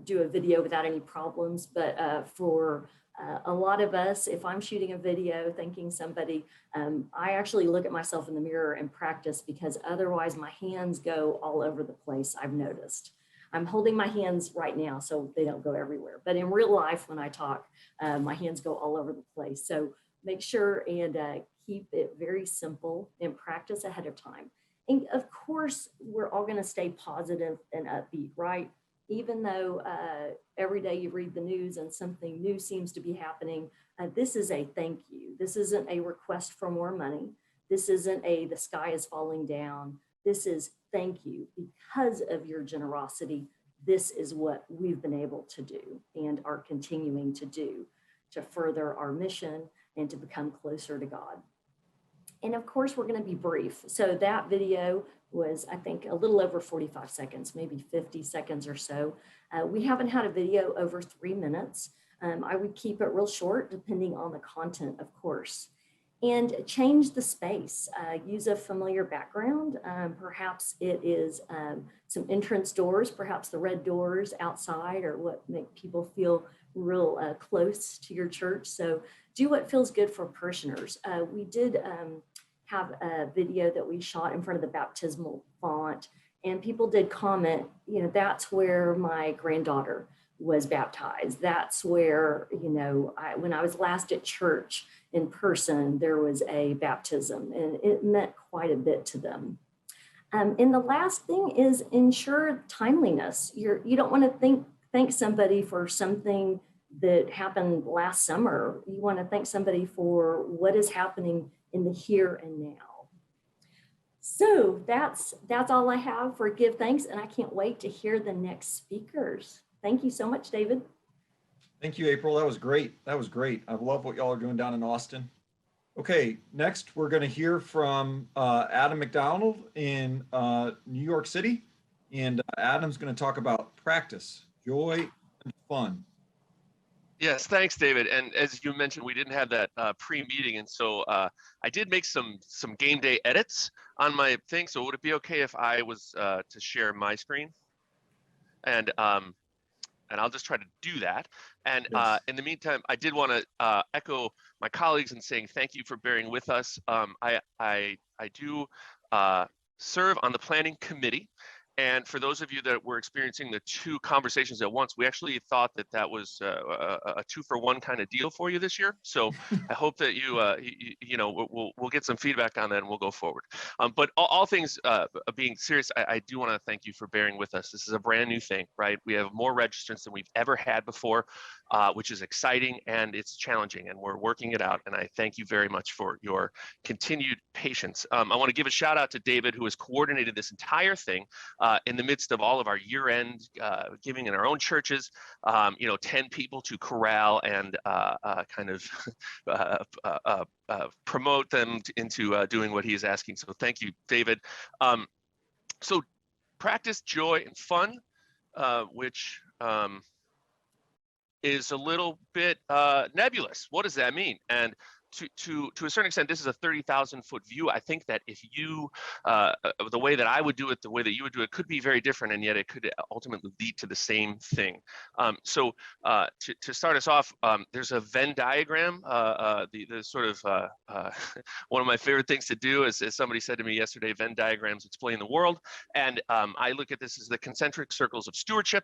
do a video without any problems, but for a lot of us, if I'm shooting a video thanking somebody, I actually look at myself in the mirror and practice, because otherwise my hands go all over the place, I've noticed. I'm holding my hands right now so they don't go everywhere. But in real life, when I talk, my hands go all over the place. So make sure and keep it very simple and practice ahead of time. And of course, we're all gonna stay positive and upbeat, right? Even though every day you read the news and something new seems to be happening, this is a thank you. This isn't a request for more money. This isn't a the sky is falling down. This is thank you. Because of your generosity, this is what we've been able to do and are continuing to do to further our mission and to become closer to God. And of course, we're going to be brief. So that video was, I think, a little over 45 seconds, maybe 50 seconds or so. We haven't had a video over 3 minutes. I would keep it real short, depending on the content, of course. And change the space, use a familiar background. Perhaps it is some entrance doors, perhaps the red doors outside, or what make people feel real close to your church. So do what feels good for parishioners. We did have a video that we shot in front of the baptismal font, and people did comment, you know, that's where my granddaughter was baptized. That's where, you know, when I was last at church in person, there was a baptism, and it meant quite a bit to them. And the last thing is ensure timeliness. You don't want to thank somebody for something that happened last summer. You want to thank somebody for what is happening in the here and now. So that's all I have for Give Thanks, and I can't wait to hear the next speakers. Thank you so much, David. Thank you, April. That was great. That was great. I love what y'all are doing down in Austin. Okay, next we're going to hear from Adam McDonald in New York City. And Adam's going to talk about practice, joy, and fun. Yes, thanks, David. And as you mentioned, we didn't have that pre-meeting, and so I did make some game day edits on my thing. So would it be okay if I was to share my screen? And I'll just try to do that. And Yes. in the meantime, I did want to echo my colleagues in saying thank you for bearing with us. I do serve on the planning committee. And for those of you that were experiencing the two conversations at once, we actually thought that that was a 2-for-1 kind of deal for you this year. So I hope that you know, we'll get some feedback on that and we'll go forward. But all things being serious, I do want to thank you for bearing with us. This is a brand new thing, right? We have more registrants than we've ever had before, which is exciting and it's challenging, and we're working it out. And I thank you very much for your continued patience. I want to give a shout out to David, who has coordinated this entire thing. In the midst of all of our year-end giving in our own churches, you know, 10 people to corral and kind of promote them into doing what he is asking. So thank you, David. So practice, joy, and fun, which is a little bit nebulous. What does that mean? And to a certain extent, this is a 30,000-foot view. I think that if you, the way that I would do it, the way that you would do it could be very different, and yet it could ultimately lead to the same thing. So to start us off, there's a Venn diagram, the sort of, one of my favorite things to do is, as somebody said to me yesterday, Venn diagrams explain the world. And I look at this as the concentric circles of stewardship.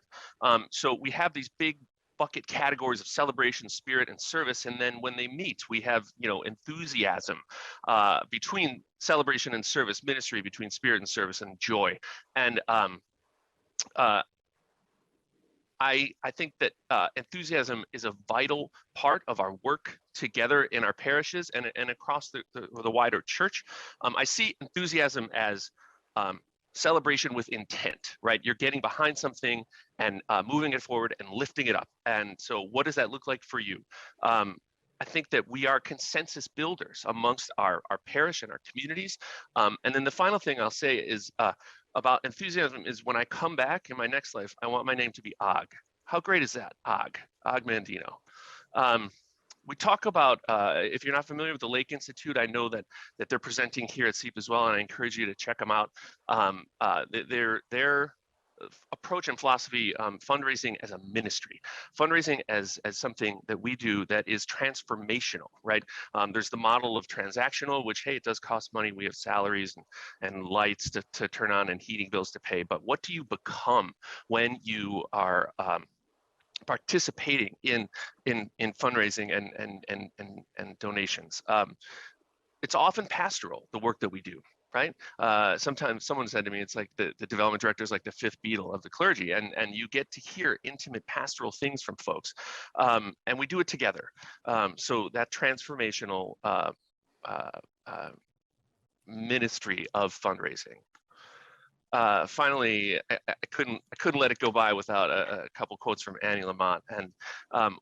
So we have these big bucket categories of celebration, spirit, and service, and then when they meet, we have, you know, enthusiasm between celebration and service, ministry between spirit and service, and joy. And I think that enthusiasm is a vital part of our work together in our parishes and across the wider church. I see enthusiasm as celebration with intent, right? You're getting behind something and moving it forward and lifting it up. And so what does that look like for you? I think that we are consensus builders amongst our parish and our communities. And then the final thing I'll say is about enthusiasm is when I come back in my next life, I want my name to be Og. How great is that? Og Mandino. We talk about, if you're not familiar with the Lake Institute, I know that they're presenting here at SEEP as well, and I encourage you to check them out. Their approach and philosophy, fundraising as a ministry, fundraising as something that we do that is transformational, right? There's the model of transactional, which, hey, it does cost money. We have salaries and lights to turn on and heating bills to pay. But what do you become when you are participating in fundraising and donations? It's often pastoral, the work that we do. right? Sometimes someone said to me, it's like the development director is like the fifth Beatle of the clergy, and you get to hear intimate pastoral things from folks, and we do it together. So that transformational ministry of fundraising. Finally, I couldn't let it go by without a couple quotes from Annie Lamott. And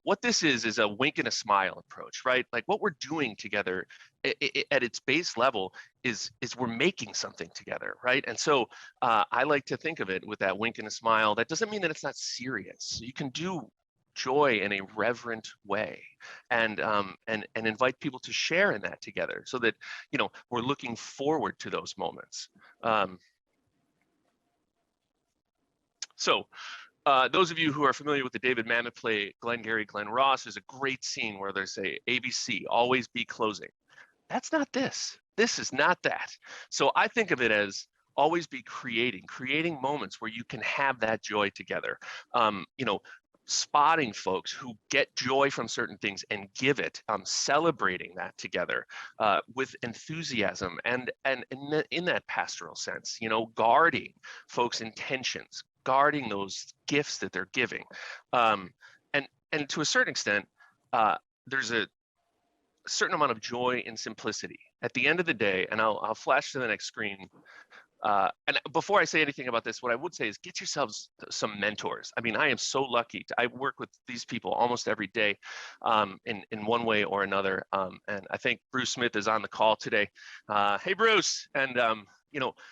what this is a wink and a smile approach, right? Like what we're doing together at its base level is we're making something together, right? And so I like to think of it with that wink and a smile. That doesn't mean that it's not serious. You can do joy in a reverent way, and invite people to share in that together, so that we're looking forward to those moments. So those of you who are familiar with the David Mamet play, Glengarry Glen Ross, is a great scene where there's a ABC, always be closing. That's not this. This is not that. So I think of it as always be creating moments where you can have that joy together. Spotting folks who get joy from certain things and give it, celebrating that together with enthusiasm and in that pastoral sense, guarding folks' intentions, guarding those gifts that they're giving. And to a certain extent, there's a certain amount of joy in simplicity. At the end of the day, and I'll flash to the next screen. And before I say anything about this, what I would say is get yourselves some mentors. I mean, I am so lucky. I work with these people almost every day in one way or another. And I think Bruce Smith is on the call today. Hey, Bruce. And,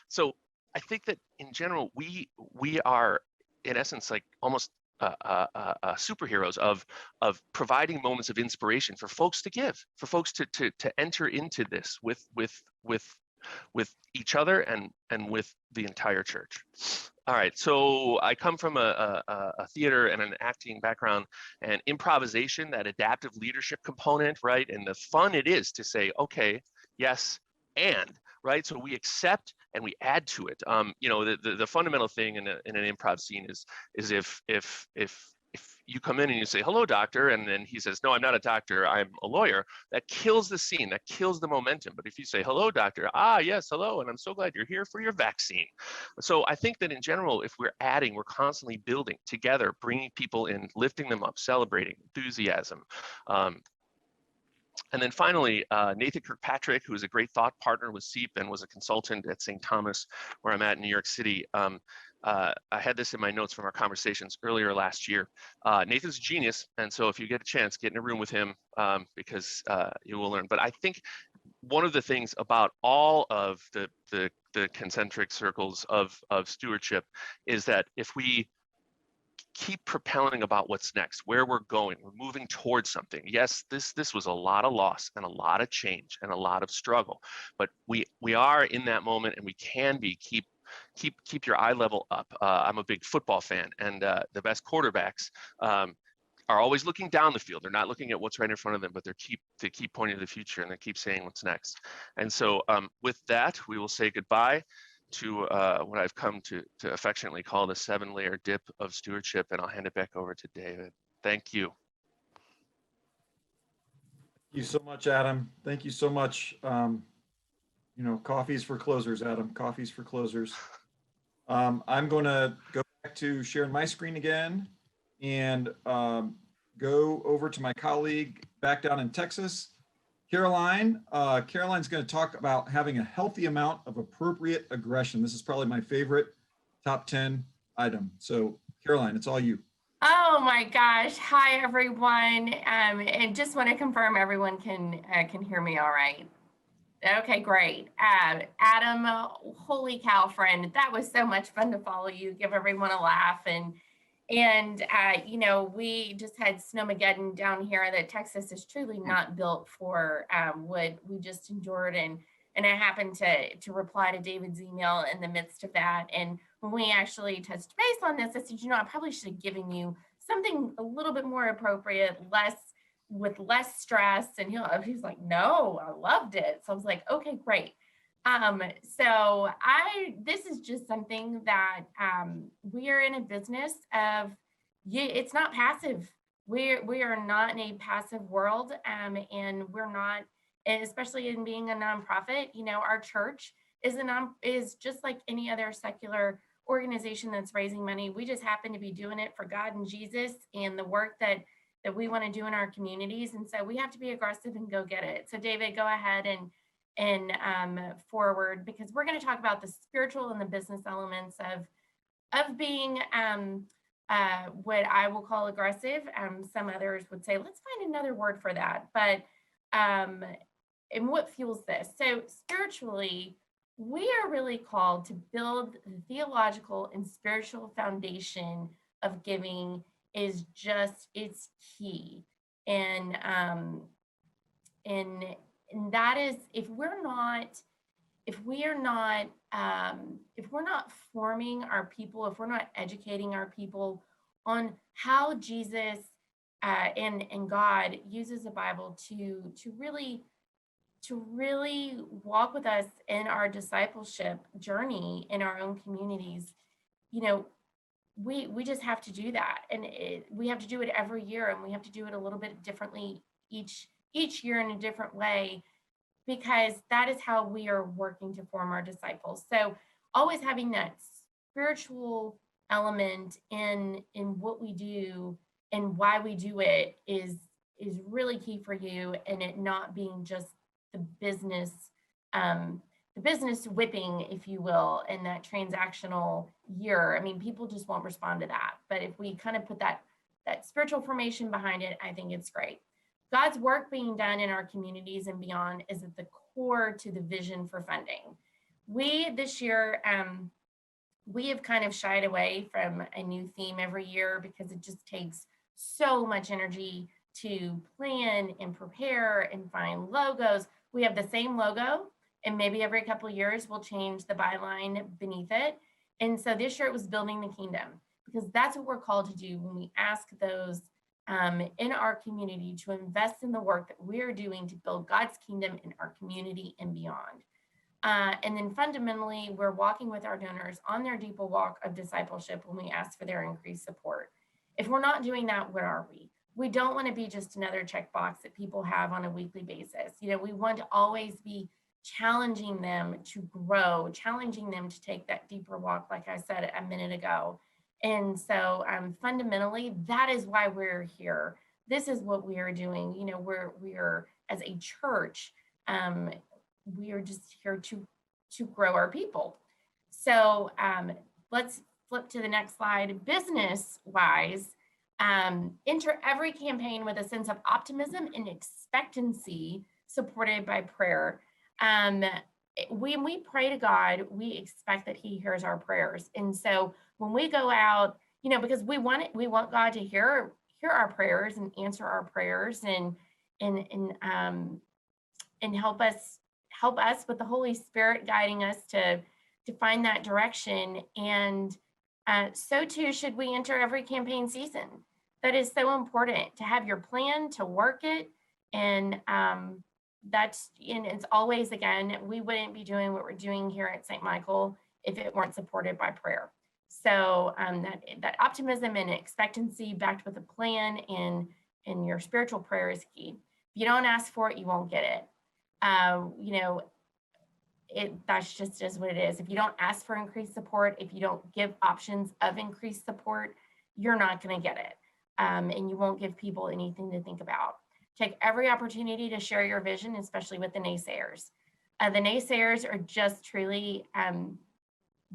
so I think that in general, we are in essence, like almost superheroes of providing moments of inspiration for folks to give, for folks to enter into this with each other and with the entire church. All right, so I come from a theater and an acting background, and improvisation, that adaptive leadership component, right? And the fun it is to say, okay, yes, and, right? So we accept and we add to it. The fundamental thing in an improv scene is if you come in and you say, hello, doctor, and then he says, no, I'm not a doctor, I'm a lawyer, that kills the scene, that kills the momentum. But if you say, hello, doctor, yes, hello, and I'm so glad you're here for your vaccine. So I think that in general, if we're adding, we're constantly building together, bringing people in, lifting them up, celebrating, enthusiasm. And then finally, Nathan Kirkpatrick, who is a great thought partner with SEEP and was a consultant at St. Thomas, where I'm at in New York City. I had this in my notes from our conversations earlier last year. Nathan's a genius, and so if you get a chance, get in a room with him because you will learn. But I think one of the things about all of the concentric circles of stewardship is that if we keep propelling about what's next, where we're going, we're moving towards something. Yes, this was a lot of loss and a lot of change and a lot of struggle, but we are in that moment, and we can be keep your eye level up. I'm a big football fan, and the best quarterbacks are always looking down the field. They're not looking at what's right in front of them, but they keep pointing to the future, and they keep saying what's next. And so with that, we will say goodbye to what I've come to affectionately call the 7-layer dip of stewardship, and I'll hand it back over to David. Thank you. Thank you so much, Adam. Thank you so much. Coffees for closers, Adam. Coffees for closers. I'm going to go back to sharing my screen again and go over to my colleague back down in Texas, Caroline. Caroline's going to talk about having a healthy amount of appropriate aggression. This is probably my favorite top 10 item. So Caroline, it's all you. Oh my gosh. Hi, everyone. And just want to confirm everyone can hear me all right. Okay, great. Adam, holy cow, friend. That was so much fun to follow you, give everyone a laugh. And we just had Snowmageddon down here that Texas is truly not built for what we just endured. And I happened to reply to David's email in the midst of that. And when we actually touched base on this, I said, I probably should have given you something a little bit more appropriate, with less stress. And he's like, no, I loved it. So I was like, okay, great. So this is just something that we are in a business of, it's not passive. We are not in a passive world. And we're not, especially in being a nonprofit, our church is just like any other secular organization that's raising money. We just happen to be doing it for God and Jesus and the work that we want to do in our communities. And so we have to be aggressive and go get it. So David, go ahead and forward, because we're going to talk about the spiritual and the business elements of being what I will call aggressive. Some others would say, let's find another word for that. But and what fuels this? So spiritually, we are really called to build the theological and spiritual foundation of giving. Is just, it's key. And that is, if we're not forming our people, if we're not educating our people on how Jesus and God uses the Bible to really walk with us in our discipleship journey in our own communities, we just have to do that. And we have to do it every year, and we have to do it a little bit differently each year in a different way, because that is how we are working to form our disciples. So always having that spiritual element in what we do and why we do it is really key for you, and it not being just the business whipping, if you will, in that transactional year. I mean, people just won't respond to that. But if we kind of put that spiritual formation behind it, I think it's great. God's work being done in our communities and beyond is at the core to the vision for funding. We, this year, we have kind of shied away from a new theme every year because it just takes so much energy to plan and prepare and find logos. We have the same logo, and maybe every couple of years we'll change the byline beneath it. And so this year it was building the kingdom, because that's what we're called to do when we ask those in our community to invest in the work that we're doing to build God's kingdom in our community and beyond. And then fundamentally, we're walking with our donors on their deeper walk of discipleship when we ask for their increased support. If we're not doing that, where are we? We don't want to be just another checkbox that people have on a weekly basis. We want to always be challenging them to grow, challenging them to take that deeper walk, like I said a minute ago. And so fundamentally, that is why we're here. This is what we are doing. We're as a church, we are just here to grow our people. So let's flip to the next slide. Business-wise, enter every campaign with a sense of optimism and expectancy, supported by prayer. When we pray to God, we expect that He hears our prayers. And so when we go out, because we want God to hear our prayers and answer our prayers and help us with the Holy Spirit guiding us to find that direction. And so too should we enter every campaign season. That is so important, to have your plan, to work it. And it's always, again, we wouldn't be doing what we're doing here at St. Michael if it weren't supported by prayer. So that optimism and expectancy backed with a plan and your spiritual prayer is key. If you don't ask for it, you won't get it. That's just what it is. If you don't ask for increased support, if you don't give options of increased support, you're not going to get it. And you won't give people anything to think about. Take every opportunity to share your vision, especially with the naysayers. The naysayers are just truly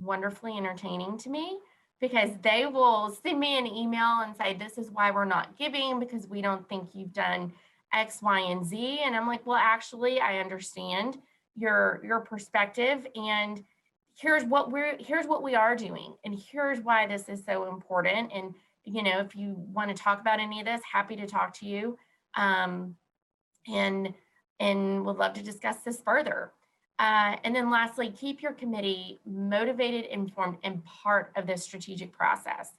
wonderfully entertaining to me, because they will send me an email and say, this is why we're not giving, because we don't think you've done X, Y, and Z. And I'm like, well, actually, I understand your perspective, and here's what we are doing, and here's why this is so important. And if you want to talk about any of this, happy to talk to you, and would love to discuss this further. And then lastly, keep your committee motivated, informed, and part of this strategic process.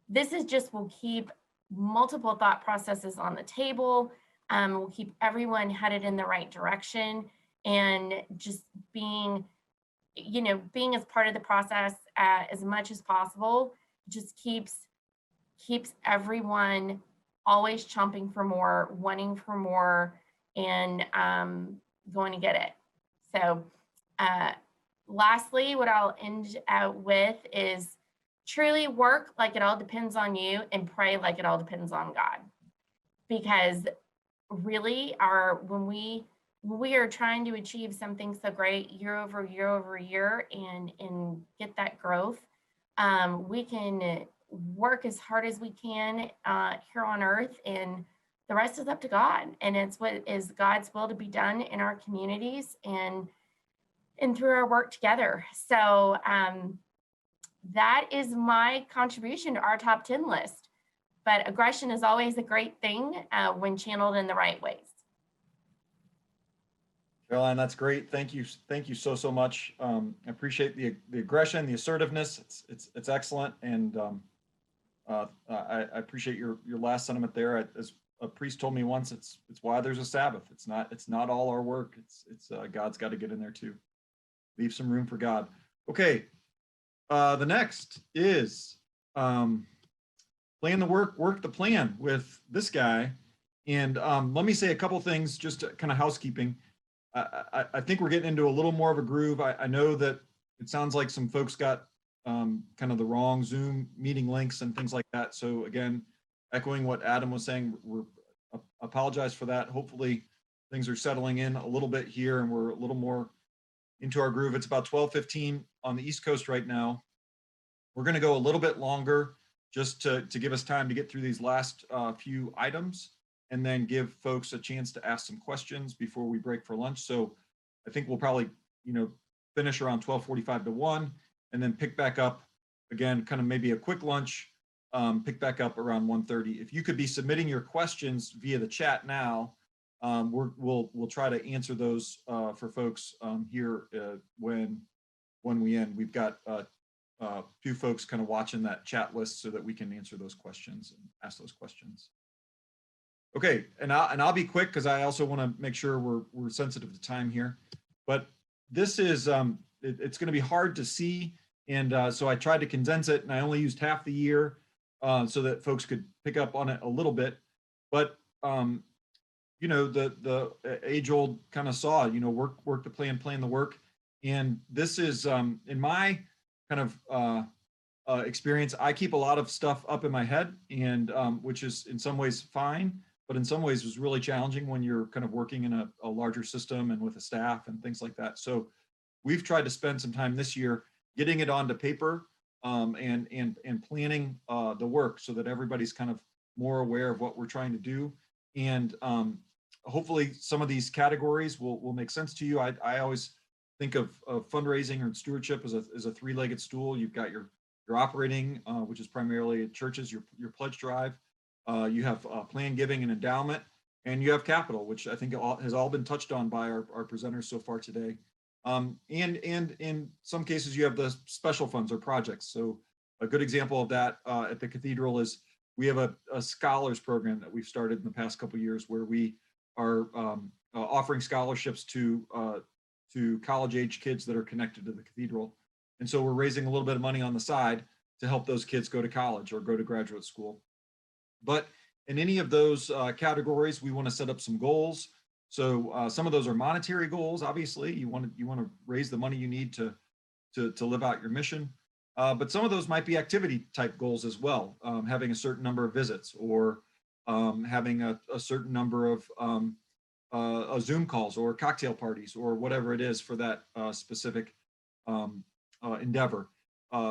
This will keep multiple thought processes on the table. We'll keep everyone headed in the right direction, and just being as part of the process as much as possible just keeps everyone always chomping for more, wanting for more, and going to get it. So Lastly, what I'll end with is truly work like it all depends on you and pray like it all depends on God. Because really when we are trying to achieve something so great year over year over year and get that growth, we can work as hard as we can here on earth, and the rest is up to God. And it's what is God's will to be done in our communities and through our work together. So that is my contribution to our top 10 list. But aggression is always a great thing when channeled in the right ways. Caroline, that's great. Thank you. Thank you so much. I appreciate the aggression, the assertiveness. It's excellent. And I appreciate your last sentiment there. As a priest told me once, it's why there's a Sabbath. It's not all our work. It's God's got to get in there too. Leave some room for God. Okay. The next is plan the work the plan with this guy. And let me say a couple things, just kind of housekeeping. I think we're getting into a little more of a groove. I know that it sounds like some folks got kind of the wrong Zoom meeting links and things like that. So again, echoing what Adam was saying, we're apologize for that. Hopefully things are settling in a little bit here and we're a little more into our groove. It's about 12:15 on the East Coast right now. We're going to go a little bit longer just to give us time to get through these last few items and then give folks a chance to ask some questions before we break for lunch. So I think we'll probably, finish around 12:45 to 1 and then pick back up again, kind of maybe a quick lunch, pick back up around 1:30. If you could be submitting your questions via the chat now, we'll try to answer those for folks here when we end. We've got a few folks kind of watching that chat list so that we can answer those questions and ask those questions. Okay, and I'll be quick because I also want to make sure we're sensitive to time here. But this is it's going to be hard to see, and so I tried to condense it, and I only used half the year so that folks could pick up on it a little bit. But the age-old kind of saw, work the plan, plan the work, and this is in my kind of experience. I keep a lot of stuff up in my head, and which is in some ways fine, but in some ways was really challenging when you're kind of working in a larger system and with a staff and things like that. So we've tried to spend some time this year getting it onto paper and planning the work so that everybody's kind of more aware of what we're trying to do. And hopefully some of these categories will make sense to you. I always think of fundraising or stewardship as a three-legged stool. You've got your operating, which is primarily at churches, your pledge drive. You have plan giving and endowment, and you have capital, which I think has all been touched on by our presenters so far today. And in some cases, you have the special funds or projects. So a good example of that at the cathedral is we have a scholars program that we've started in the past couple of years where we are offering scholarships to college-age kids that are connected to the cathedral. And so we're raising a little bit of money on the side to help those kids go to college or go to graduate school. But in any of those categories, we want to set up some goals. So some of those are monetary goals. Obviously, you want to raise the money you need to live out your mission. But some of those might be activity type goals as well, having a certain number of visits or having a certain number of Zoom calls or cocktail parties or whatever it is for that specific endeavor.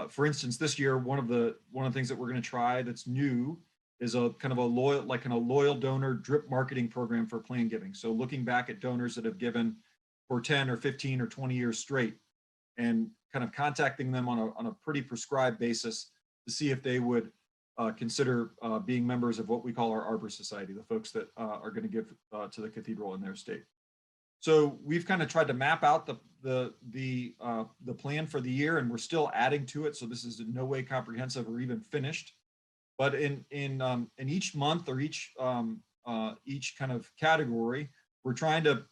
For instance, this year, one of the things that we're going to try that's new is a kind of a loyal donor drip marketing program for plan giving. So looking back at donors that have given for 10 or 15 or 20 years straight and kind of contacting them on a pretty prescribed basis to see if they would consider being members of what we call our Arbor Society, the folks that are going to give to the cathedral in their state. So we've kind of tried to map out the plan for the year, and we're still adding to it. So this is in no way comprehensive or even finished. But in each month or each kind of category, we're trying to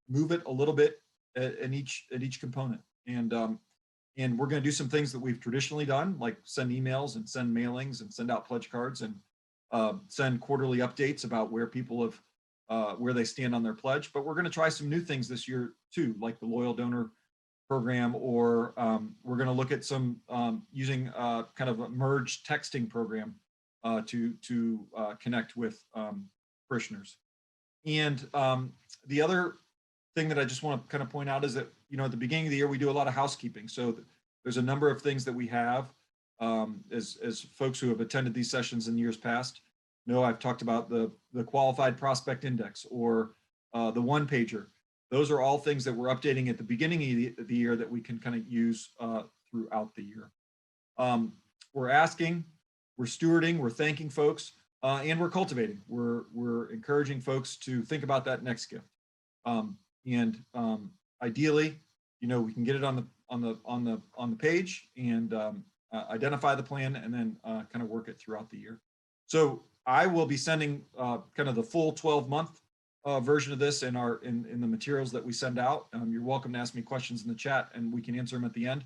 move it a little bit in each component. And we're going to do some things that we've traditionally done, like send emails and send mailings and send out pledge cards and send quarterly updates about where people have where they stand on their pledge. But we're going to try some new things this year too, like the loyal donor program, or we're going to look at some using kind of a merged texting program to connect with parishioners. And the other thing that I just want to kind of point out is that, you know, at the beginning of the year, we do a lot of housekeeping. So there's a number of things that we have as folks who have attended these sessions in years past know. I've talked about the qualified prospect index, or the one pager. Those are all things that we're updating at the beginning of the year that we can kind of use throughout the year. We're asking, we're stewarding, we're thanking folks, and we're cultivating. We're encouraging folks to think about that next gift. Ideally, you know, we can get it on the page and identify the plan, and then kind of work it throughout the year. So I will be sending kind of the full 12-month version of this in the materials that we send out. You're welcome to ask me questions in the chat, and we can answer them at the end.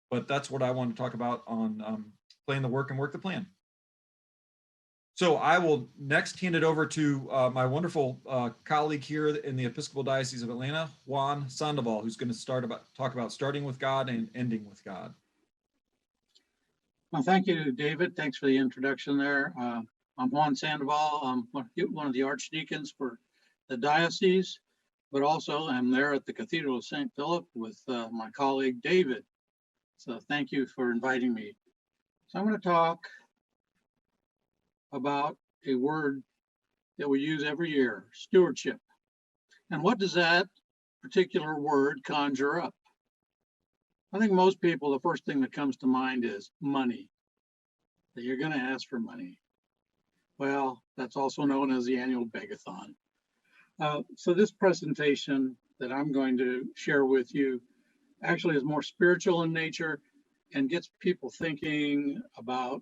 But that's what I want to talk about on plan the work and work the plan. So I will next hand it over to my wonderful colleague here in the Episcopal Diocese of Atlanta, Juan Sandoval, who's going to talk about starting with God and ending with God. Well, thank you, David. Thanks for the introduction there. I'm Juan Sandoval. I'm one of the archdeacons for the diocese, but also I'm there at the Cathedral of St. Philip with my colleague, David. So thank you for inviting me. So I'm going to talk about a word that we use every year, stewardship. And what does that particular word conjure up? I think most people, the first thing that comes to mind is money, that you're going to ask for money. Well, that's also known as the annual begathon. So this presentation that I'm going to share with you actually is more spiritual in nature and gets people thinking about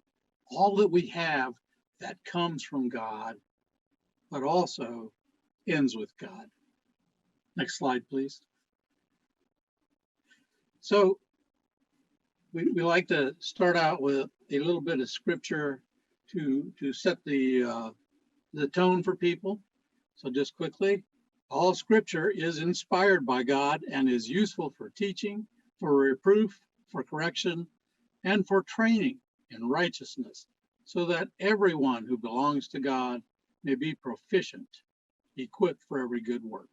all that we have that comes from God, but also ends with God. Next slide, please. So we like to start out with a little bit of scripture to set the tone for people. So just quickly, all scripture is inspired by God and is useful for teaching, for reproof, for correction, and for training in righteousness, so that everyone who belongs to God may be proficient, equipped for every good work.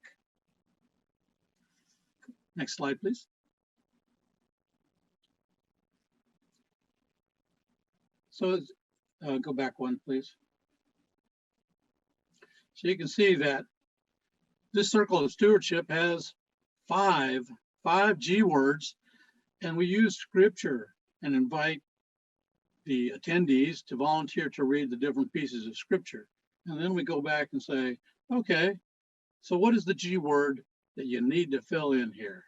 Next slide, please. So go back one, please. So you can see that this circle of stewardship has five G words, and we use scripture and invite the attendees to volunteer to read the different pieces of scripture. And then we go back and say, okay, so what is the G word that you need to fill in here?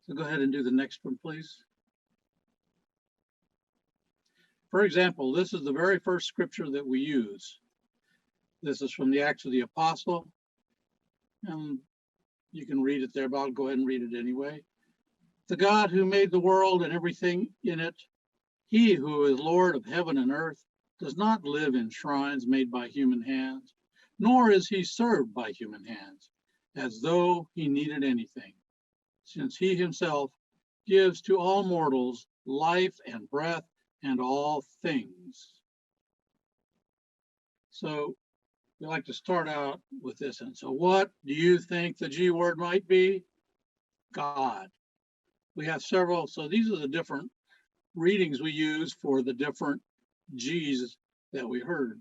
So go ahead and do the next one, please. For example, this is the very first scripture that we use. This is from the Acts of the Apostle. And you can read it there, but I'll go ahead and read it anyway. The God who made the world and everything in it, he who is Lord of heaven and earth, does not live in shrines made by human hands, nor is he served by human hands, as though he needed anything, since he himself gives to all mortals life and breath and all things. So we like to start out with this. And so what do you think the G word might be? God. We have several. So these are the different readings we use for the different G's that we heard,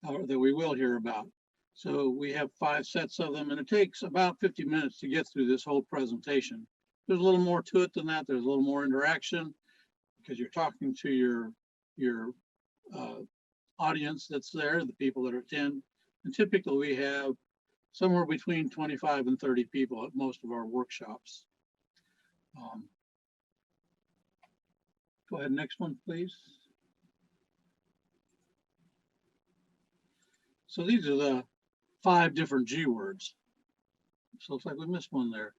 or that we will hear about. So we have 5 sets of them, and it takes about 50 minutes to get through this whole presentation. There's a little more to it than that. There's a little more interaction because you're talking to your audience that's there, the people that attend. And typically we have somewhere between 25 and 30 people at most of our workshops. Go ahead, next one, please. So these are the 5 different G words. So it's like we missed one there.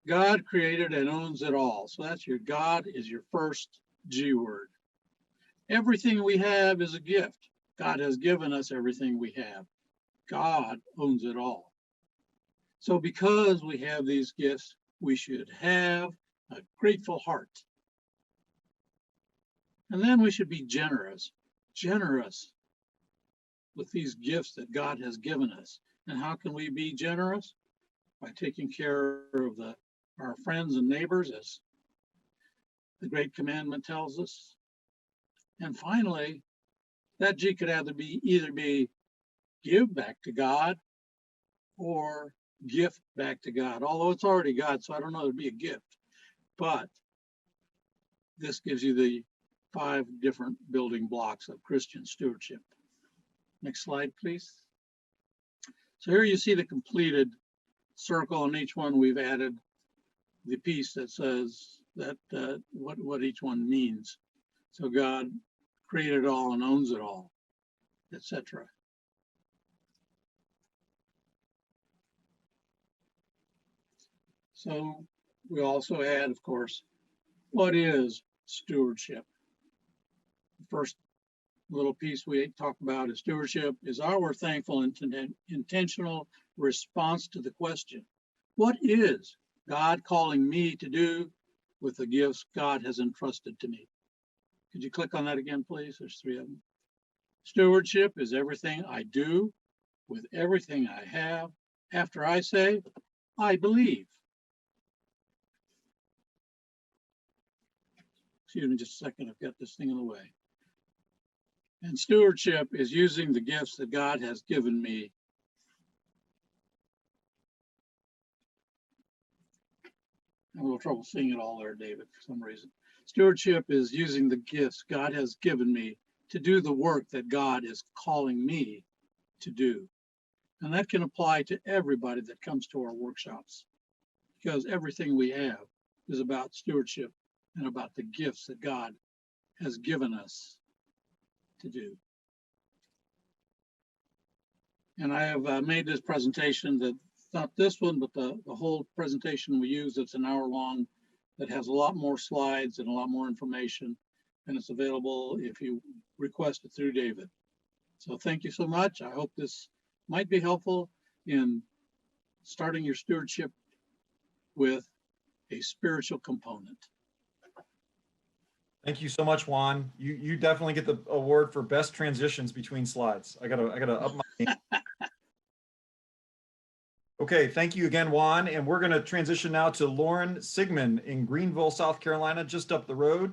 God created and owns it all. So that's your God is your first G word. Everything we have is a gift. God has given us everything we have. God owns it all. So because we have these gifts, we should have a grateful heart. And then we should be generous with these gifts that God has given us. And how can we be generous? By taking care of our friends and neighbors, as the Great Commandment tells us. And finally, that G could either be give back to God or gift back to God, although it's already God, so I don't know it'd be a gift. But this gives you the 5 different building blocks of Christian stewardship. Next slide, please. So here you see the completed circle, and each one we've added the piece that says that what each one means. So God created it all and owns it all, etc. So we also add, of course, what is stewardship? The first little piece we talk about is stewardship is our thankful and intentional response to the question, what is God calling me to do with the gifts God has entrusted to me? Could you click on that again, please? There's 3 of them. Stewardship is everything I do with everything I have after I say, I believe. Excuse me just a second, I've got this thing in the way. And stewardship is using the gifts that God has given me. I have a little trouble seeing it all there, David, for some reason. Stewardship is using the gifts God has given me to do the work that God is calling me to do. And that can apply to everybody that comes to our workshops, because everything we have is about stewardship and about the gifts that God has given us to do. And I have made this presentation, that not this one, but the whole presentation we use, that's an hour long, that has a lot more slides and a lot more information, and it's available if you request it through David. So thank you so much. I hope this might be helpful in starting your stewardship with a spiritual component. Thank you so much, Juan. You definitely get the award for best transitions between slides. I gotta up my game. Okay, thank you again, Juan. And we're gonna transition now to Lauren Sigmund in Greenville, South Carolina, just up the road,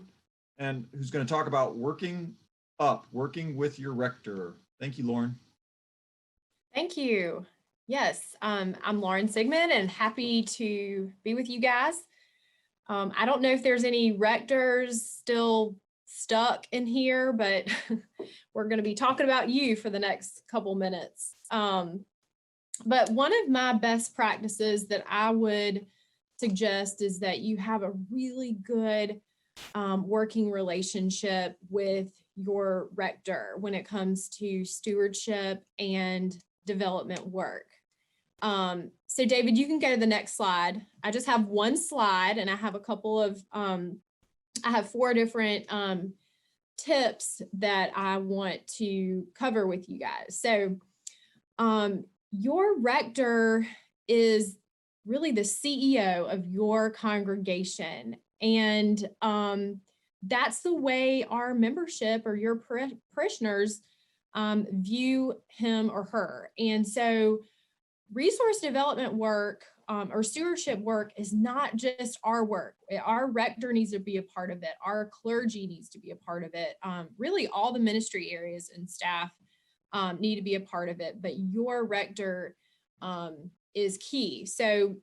and who's gonna talk about working with your rector. Thank you, Lauren. Thank you. Yes, I'm Lauren Sigmund and happy to be with you guys. I don't know if there's any rectors still stuck in here, but we're going to be talking about you for the next couple minutes. But one of my best practices that I would suggest is that you have a really good working relationship with your rector when it comes to stewardship and development work. So David, you can go to the next slide. I just have one slide and I have a couple of, I have 4 different tips that I want to cover with you guys. So your rector is really the CEO of your congregation. And that's the way our membership or your parishioners view him or her. And so resource development work or stewardship work is not just our work. Our rector needs to be a part of it. Our clergy needs to be a part of it. Really all the ministry areas and staff need to be a part of it, but your rector is key. So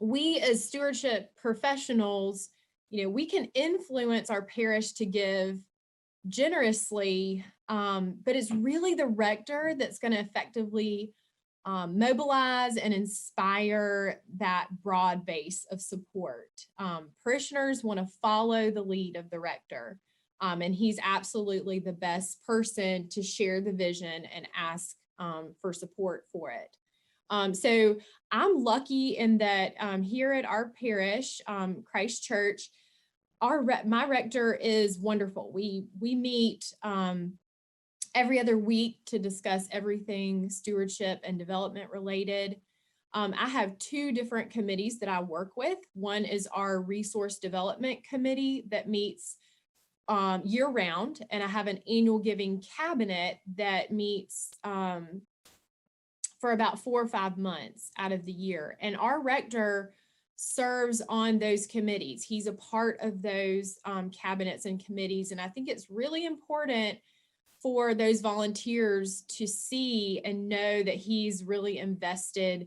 we as stewardship professionals, we can influence our parish to give generously, but it's really the rector that's going to effectively mobilize and inspire that broad base of support. Parishioners want to follow the lead of the rector, and he's absolutely the best person to share the vision and ask for support for it. So I'm lucky in that here at our parish, Christ Church, my rector is wonderful. We meet every other week to discuss everything stewardship and development related. I have two different committees that I work with. One is our resource development committee that meets year round, and I have an annual giving cabinet that meets for about 4 or 5 months out of the year. And our rector serves on those committees. He's a part of those cabinets and committees. And I think it's really important for those volunteers to see and know that he's really invested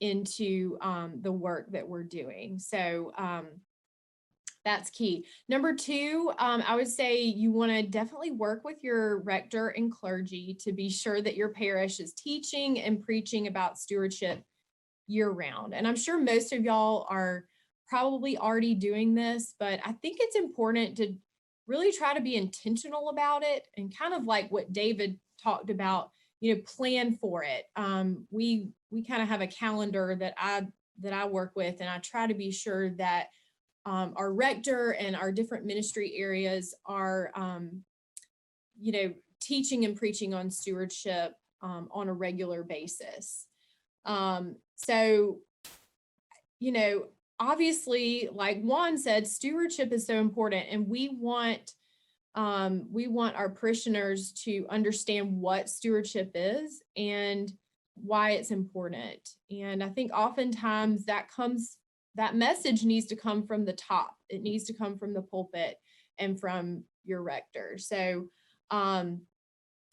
into the work that we're doing. So that's key. Number two, I would say you want to definitely work with your rector and clergy to be sure that your parish is teaching and preaching about stewardship year round. And I'm sure most of y'all are probably already doing this, but I think it's important to really try to be intentional about it and kind of like what David talked about, plan for it. We kind of have a calendar that I work with, and I try to be sure that our rector and our different ministry areas are, teaching and preaching on stewardship on a regular basis. So, obviously, like Juan said, stewardship is so important, and we want our parishioners to understand what stewardship is and why it's important. And I think oftentimes that message needs to come from the top. It needs to come from the pulpit and from your rector. So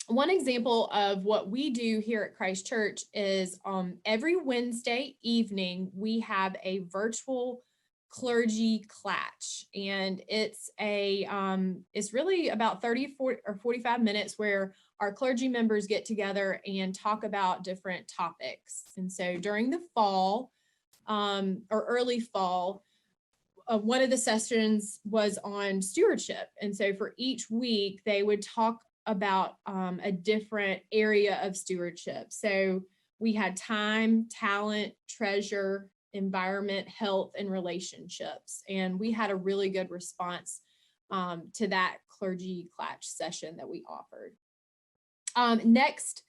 one example of what we do here at Christ Church is every Wednesday evening, we have a virtual clergy clatch, and it's really about 30 or 45 minutes where our clergy members get together and talk about different topics. And so during the fall or early fall, one of the sessions was on stewardship. And so for each week, they would talk about a different area of stewardship. So we had time, talent, treasure, environment, health, and relationships. And we had a really good response to that clergy clatch session that we offered. Next,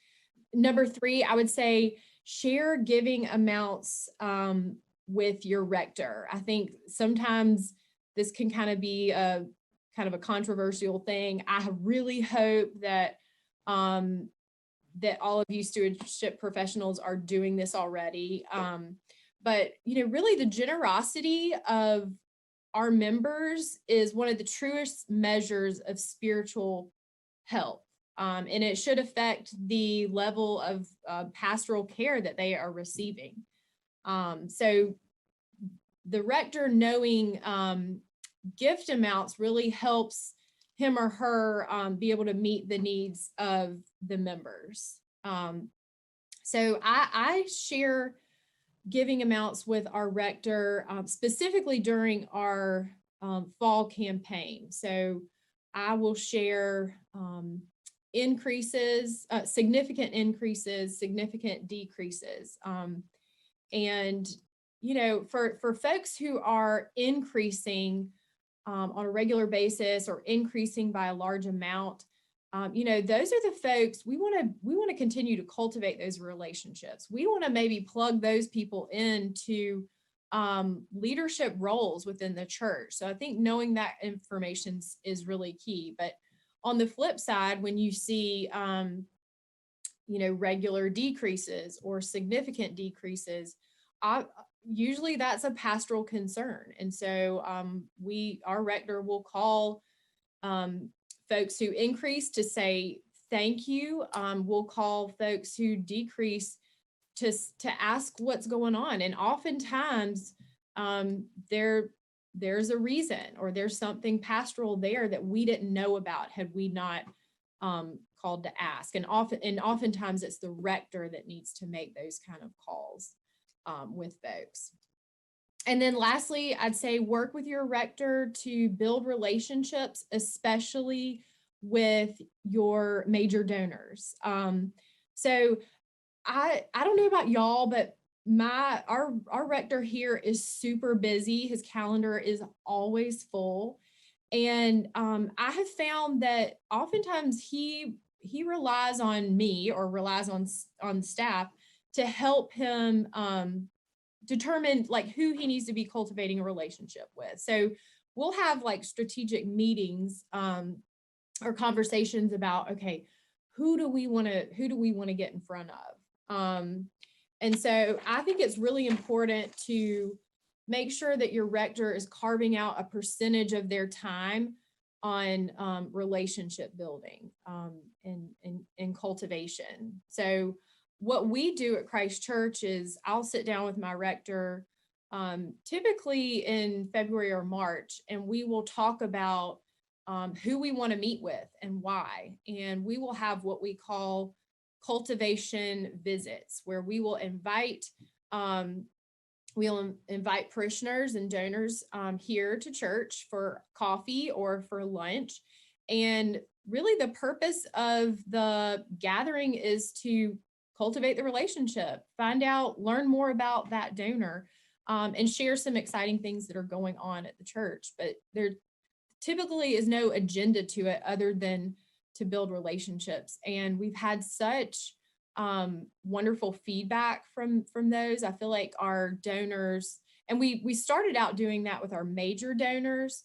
number 3, I would say share giving amounts with your rector. I think sometimes this can kind of be a controversial thing. I really hope that that all of you stewardship professionals are doing this already. But really the generosity of our members is one of the truest measures of spiritual health. And it should affect the level of pastoral care that they are receiving. So the rector knowing gift amounts really helps him or her be able to meet the needs of the members. So I share giving amounts with our rector, specifically during our fall campaign. So I will share increases, significant increases, significant decreases. And, for folks who are increasing on a regular basis or increasing by a large amount, those are the folks we want to continue to cultivate those relationships. We want to maybe plug those people into leadership roles within the church. So I think knowing that information is really key. But on the flip side, when you see, regular decreases or significant decreases, usually that's a pastoral concern. And so our rector will call folks who increase to say thank you. We'll call folks who decrease to ask what's going on. And oftentimes there's a reason, or there's something pastoral there that we didn't know about had we not called to ask. And oftentimes it's the rector that needs to make those kind of calls with folks. And then lastly, I'd say work with your rector to build relationships, especially with your major donors. So I don't know about y'all, but our rector here is super busy. His calendar is always full. And I have found that oftentimes he relies on me, or relies on staff to help him determine like who he needs to be cultivating a relationship with. So we'll have like strategic meetings or conversations about, okay, who do we want to get in front of? And so I think it's really important to make sure that your rector is carving out a percentage of their time on relationship building and cultivation. So what we do at Christ Church is I'll sit down with my rector typically in February or March, and we will talk about who we want to meet with and why. And we will have what we call cultivation visits, where we will invite parishioners and donors here to church for coffee or for lunch. And really the purpose of the gathering is to cultivate the relationship, learn more about that donor, and share some exciting things that are going on at the church. But there typically is no agenda to it other than to build relationships. And we've had such wonderful feedback from those. I feel like our donors, and we started out doing that with our major donors,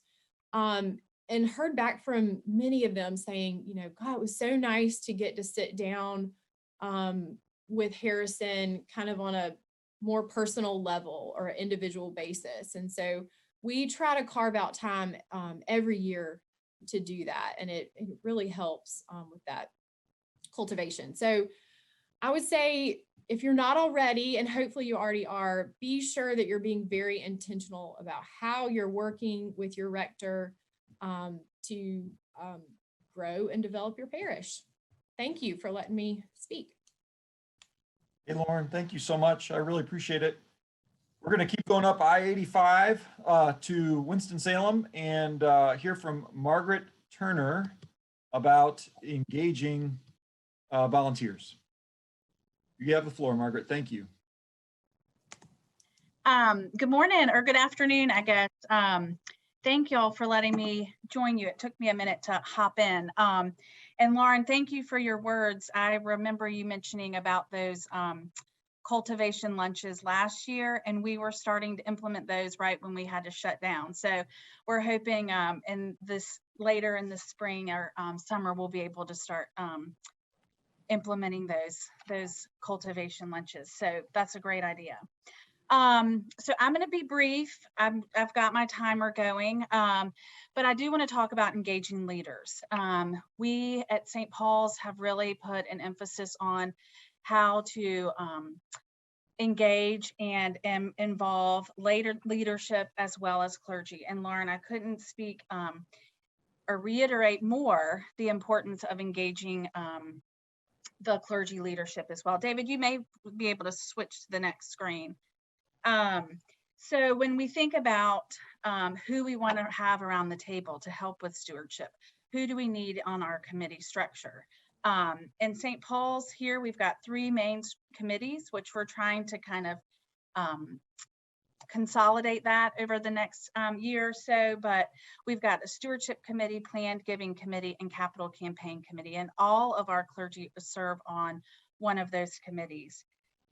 and heard back from many of them saying, you know, God, it was so nice to get to sit down with Harrison kind of on a more personal level or an individual basis. And so we try to carve out time every year to do that. And it really helps with that cultivation. So I would say if you're not already, and hopefully you already are, be sure that you're being very intentional about how you're working with your rector to grow and develop your parish. Thank you for letting me speak. Hey, Lauren, thank you so much. I really appreciate it. We're going to keep going up I-85 to Winston-Salem and hear from Margaret Turner about engaging volunteers. You have the floor, Margaret. Thank you. Good morning or good afternoon, I guess. Thank y'all for letting me join you. It took me a minute to hop in. And Lauren, thank you for your words. I remember you mentioning about those cultivation lunches last year, and we were starting to implement those right when we had to shut down. So we're hoping later in the spring or summer, we'll be able to start implementing those cultivation lunches. So that's a great idea. So I'm going to be brief. I've got my timer going, but I do want to talk about engaging leaders. We at St. Paul's have really put an emphasis on how to engage and involve later leadership as well as clergy. And Lauren, I couldn't speak or reiterate more the importance of engaging the clergy leadership as well. David, you may be able to switch to the next screen. So when we think about who we want to have around the table to help with stewardship, who do we need on our committee structure? In St. Paul's here, we've got 3 main committees, which we're trying to kind of consolidate that over the next year or so, but we've got a stewardship committee, planned giving committee, and capital campaign committee, and all of our clergy serve on one of those committees.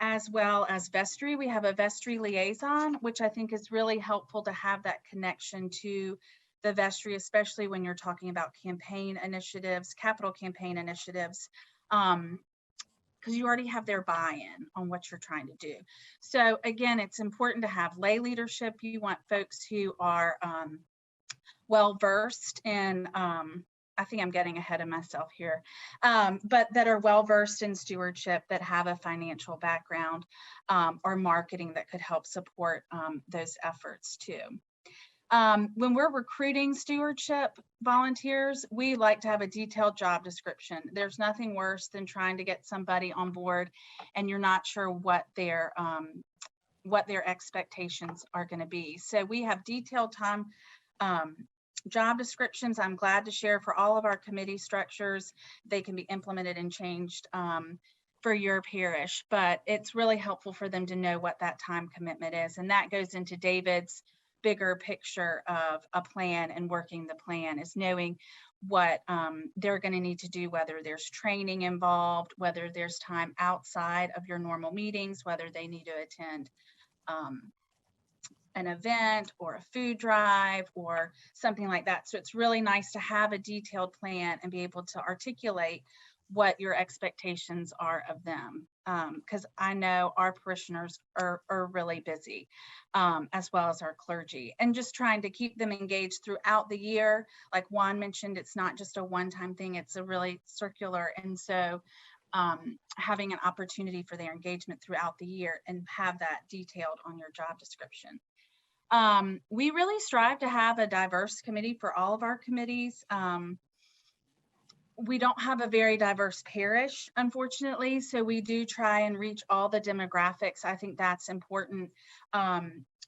As well as vestry, we have a vestry liaison, which I think is really helpful to have that connection to the vestry, especially when you're talking about campaign initiatives, capital campaign initiatives, because you already have their buy-in on what you're trying to do. So again, it's important to have lay leadership. You want folks who are well-versed in, I think I'm getting ahead of myself here, but that are well-versed in stewardship, that have a financial background or marketing that could help support those efforts too. When we're recruiting stewardship volunteers, we like to have a detailed job description. There's nothing worse than trying to get somebody on board and you're not sure what their expectations are going to be. So we have detailed job descriptions. I'm glad to share for all of our committee structures. They can be implemented and changed for your parish, but it's really helpful for them to know what that time commitment is. And that goes into David's bigger picture of a plan and working the plan, is knowing what they're going to need to do, whether there's training involved, whether there's time outside of your normal meetings, whether they need to attend an event or a food drive or something like that. So it's really nice to have a detailed plan and be able to articulate what your expectations are of them. Because I know our parishioners are really busy, as well as our clergy, and just trying to keep them engaged throughout the year. Like Juan mentioned, it's not just a one-time thing, it's a really circular. And so having an opportunity for their engagement throughout the year and have that detailed on your job description. We really strive to have a diverse committee for all of our committees. We don't have a very diverse parish, unfortunately, so we do try and reach all the demographics. I think that's important.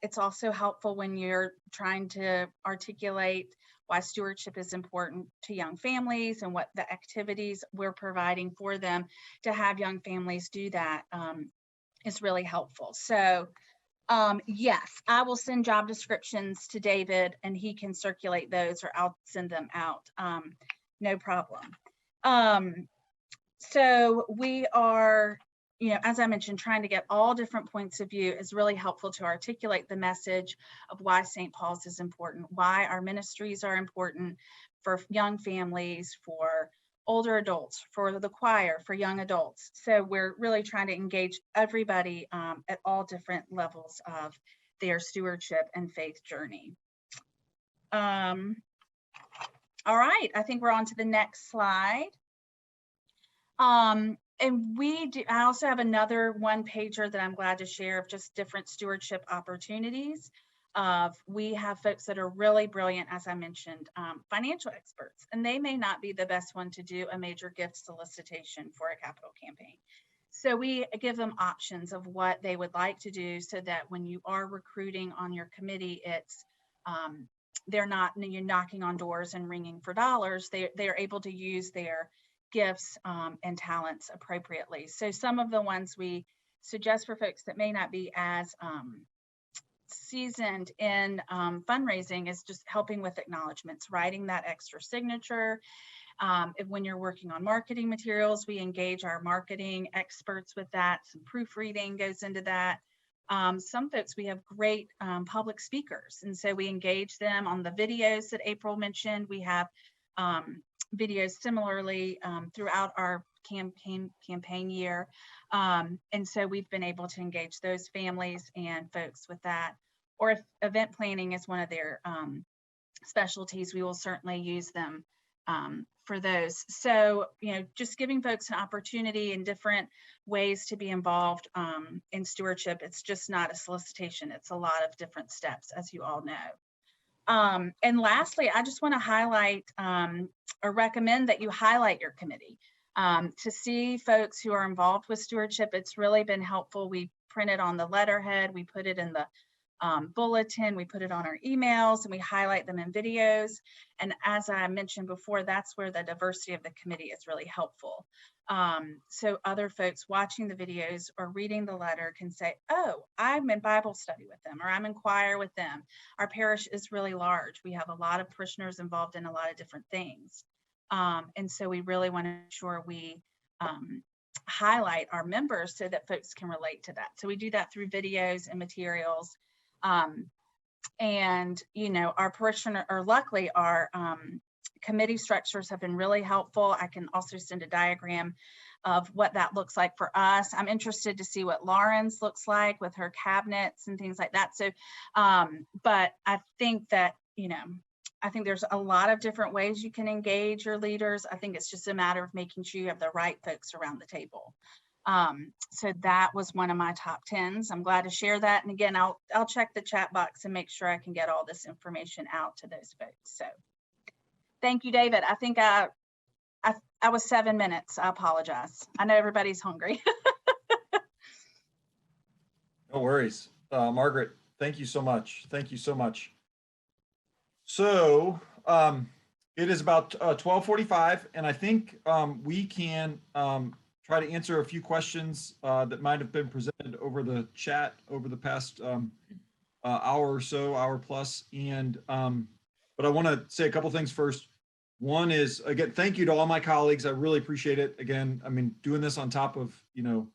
It's also helpful when you're trying to articulate why stewardship is important to young families and what the activities we're providing for them. To have young families do that is really helpful. So yes, I will send job descriptions to David and he can circulate those, or I'll send them out. No problem. So we are, as I mentioned, trying to get all different points of view is really helpful to articulate the message of why St. Paul's is important, why our ministries are important for young families, for older adults, for the choir, for young adults. So we're really trying to engage everybody at all different levels of their stewardship and faith journey. All right, I think we're on to the next slide. And I also have another one pager that I'm glad to share of just different stewardship opportunities. We have folks that are really brilliant, as I mentioned, financial experts, and they may not be the best one to do a major gift solicitation for a capital campaign. So we give them options of what they would like to do so that when you are recruiting on your committee, it's you're knocking on doors and ringing for dollars. They're able to use their gifts and talents appropriately. So some of the ones we suggest for folks that may not be as seasoned in fundraising is just helping with acknowledgements, writing that extra signature. When you're working on marketing materials, we engage our marketing experts with that. Some proofreading goes into that. Some folks, we have great public speakers, and so we engage them on the videos that April mentioned. We have videos similarly throughout our campaign year. And so we've been able to engage those families and folks with that. Or if event planning is one of their specialties, we will certainly use them for those. So, just giving folks an opportunity in different ways to be involved in stewardship. It's just not a solicitation. It's a lot of different steps, as you all know. And lastly, I just want to highlight or recommend that you highlight your committee. To see folks who are involved with stewardship, it's really been helpful. We print it on the letterhead, we put it in the bulletin, we put it on our emails, and we highlight them in videos. And as I mentioned before, that's where the diversity of the committee is really helpful. So other folks watching the videos or reading the letter can say, oh, I'm in Bible study with them, or I'm in choir with them. Our parish is really large. We have a lot of parishioners involved in a lot of different things. And so we really want to make sure we highlight our members so that folks can relate to that. So we do that through videos and materials. And, our parishioner, or luckily our committee structures have been really helpful. I can also send a diagram of what that looks like for us. I'm interested to see what Lauren's looks like with her cabinets and things like that. So, but I think that, I think there's a lot of different ways you can engage your leaders. I think it's just a matter of making sure you have the right folks around the table. So that was one of my top 10s. I'm glad to share that. And again, I'll check the chat box and make sure I can get all this information out to those folks. So thank you, David. I think I was 7 minutes. I apologize. I know everybody's hungry. No worries. Margaret, thank you so much. Thank you so much. So it is about 12:45, and I think we can try to answer a few questions that might have been presented over the chat over the past hour or so, hour plus. And but I want to say a couple things first. One is, again, thank you to all my colleagues. I really appreciate it. Again, I mean, doing this on top of, you know,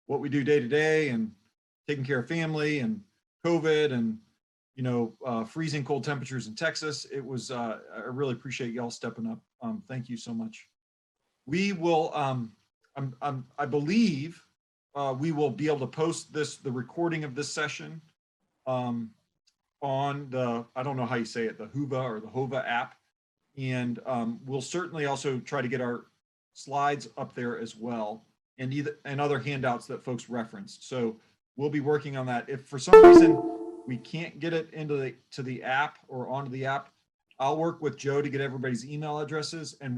what we do day to day and taking care of family and COVID and, you know, freezing cold temperatures in Texas. It was, I really appreciate y'all stepping up. Thank you so much. We will, I believe we will be able to post the recording of this session on the, I don't know how you say it, the Hova or the Hova app. And we'll certainly also try to get our slides up there as well, and other handouts that folks referenced. So we'll be working on that. If for some reason we can't get it into the app or onto the app, I'll work with Joe to get everybody's email addresses, and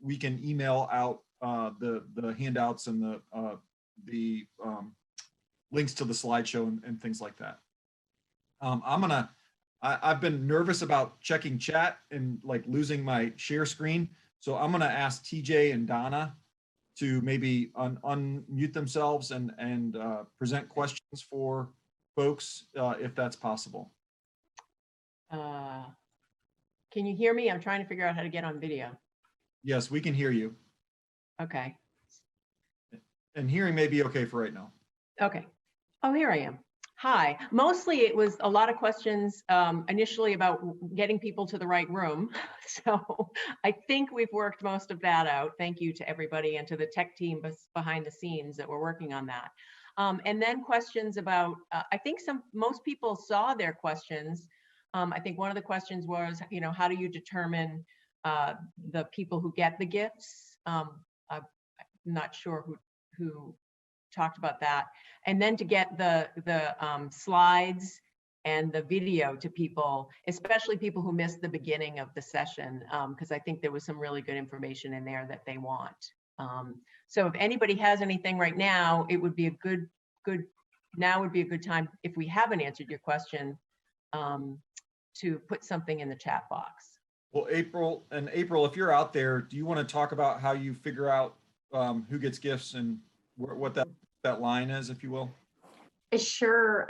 we can email out the handouts and the links to the slideshow and things like that. I've been nervous about checking chat and like losing my share screen. So I'm going to ask TJ and Donna to maybe unmute themselves and present questions for folks if that's possible. Can you hear me? I'm trying to figure out how to get on video. Yes, we can hear you. Okay. And hearing may be okay for right now. Okay. Oh, here I am. Hi. Mostly it was a lot of questions initially about getting people to the right room. So I think we've worked most of that out. Thank you to everybody and to the tech team behind the scenes that were working on that. And then questions about, I think most people saw their questions. I think one of the questions was, you know, how do you determine the people who get the gifts? I'm not sure who talked about that. And then to get the slides and the video to people, especially people who missed the beginning of the session, because I think there was some really good information in there that they want. So if anybody has anything right now, it would be a good now would be a good time, if we haven't answered your question, to put something in the chat box. Well, April, if you're out there, do you want to talk about how you figure out who gets gifts and what that line is, if you will? Sure.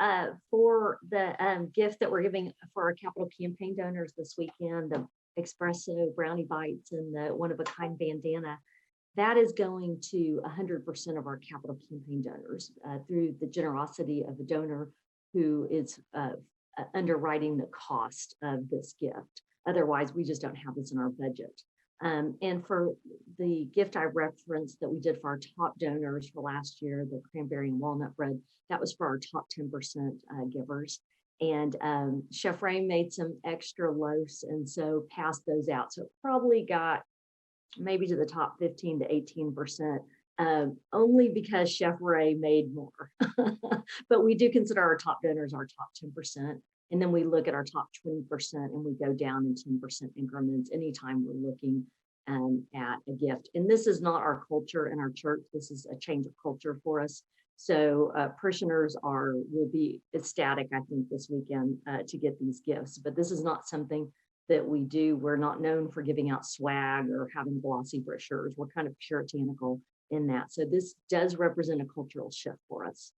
For the gift that we're giving for our capital campaign donors this weekend, the espresso brownie bites and the one-of-a-kind bandana, that is going to 100% of our capital campaign donors through the generosity of the donor who is underwriting the cost of this gift. Otherwise, we just don't have this in our budget. And for the gift I referenced that we did for our top donors for last year, the cranberry and walnut bread, that was for our top 10% givers. And Chef Ray made some extra loaves and so passed those out. So it probably got maybe to the top 15 to 18%, only because Chef Ray made more. But we do consider our top donors our top 10%. And then we look at our top 20% and we go down in 10% increments anytime we're looking at a gift. And this is not our culture in our church. This is a change of culture for us. So parishioners will be ecstatic, I think, this weekend to get these gifts. But this is not something that we do. We're not known for giving out swag or having glossy brochures. We're kind of puritanical in that. So this does represent a cultural shift for us.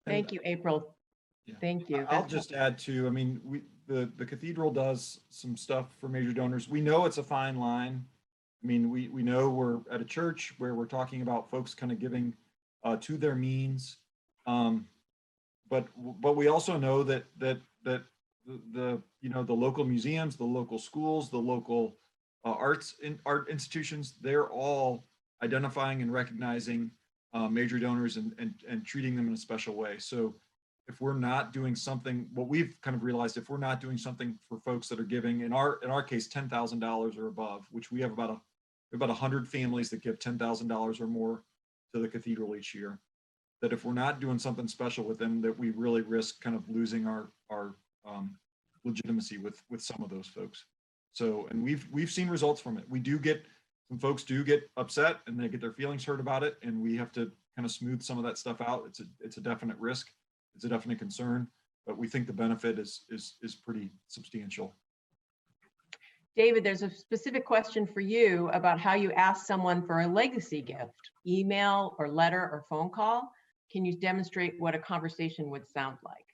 Thank you, April. Yeah. Thank you. I'll just add too, I mean, the cathedral does some stuff for major donors. We know it's a fine line. I mean, we know we're at a church where we're talking about folks kind of giving to their means. But we also know that the local museums, the local schools, the local art institutions, they're all identifying and recognizing major donors and treating them in a special way. So if we're not doing something, what we've kind of realized, if we're not doing something for folks that are giving, in our case, $10,000 or above, which we have about 100 families that give $10,000 or more to the cathedral each year, that if we're not doing something special with them, that we really risk kind of losing our legitimacy with some of those folks. So, and we've seen results from it. Some folks do get upset and they get their feelings hurt about it, and we have to kind of smooth some of that stuff out. It's a definite risk. It's a definite concern, but we think the benefit is pretty substantial. David, there's a specific question for you about how you ask someone for a legacy gift, email or letter or phone call. can you demonstrate what a conversation would sound like?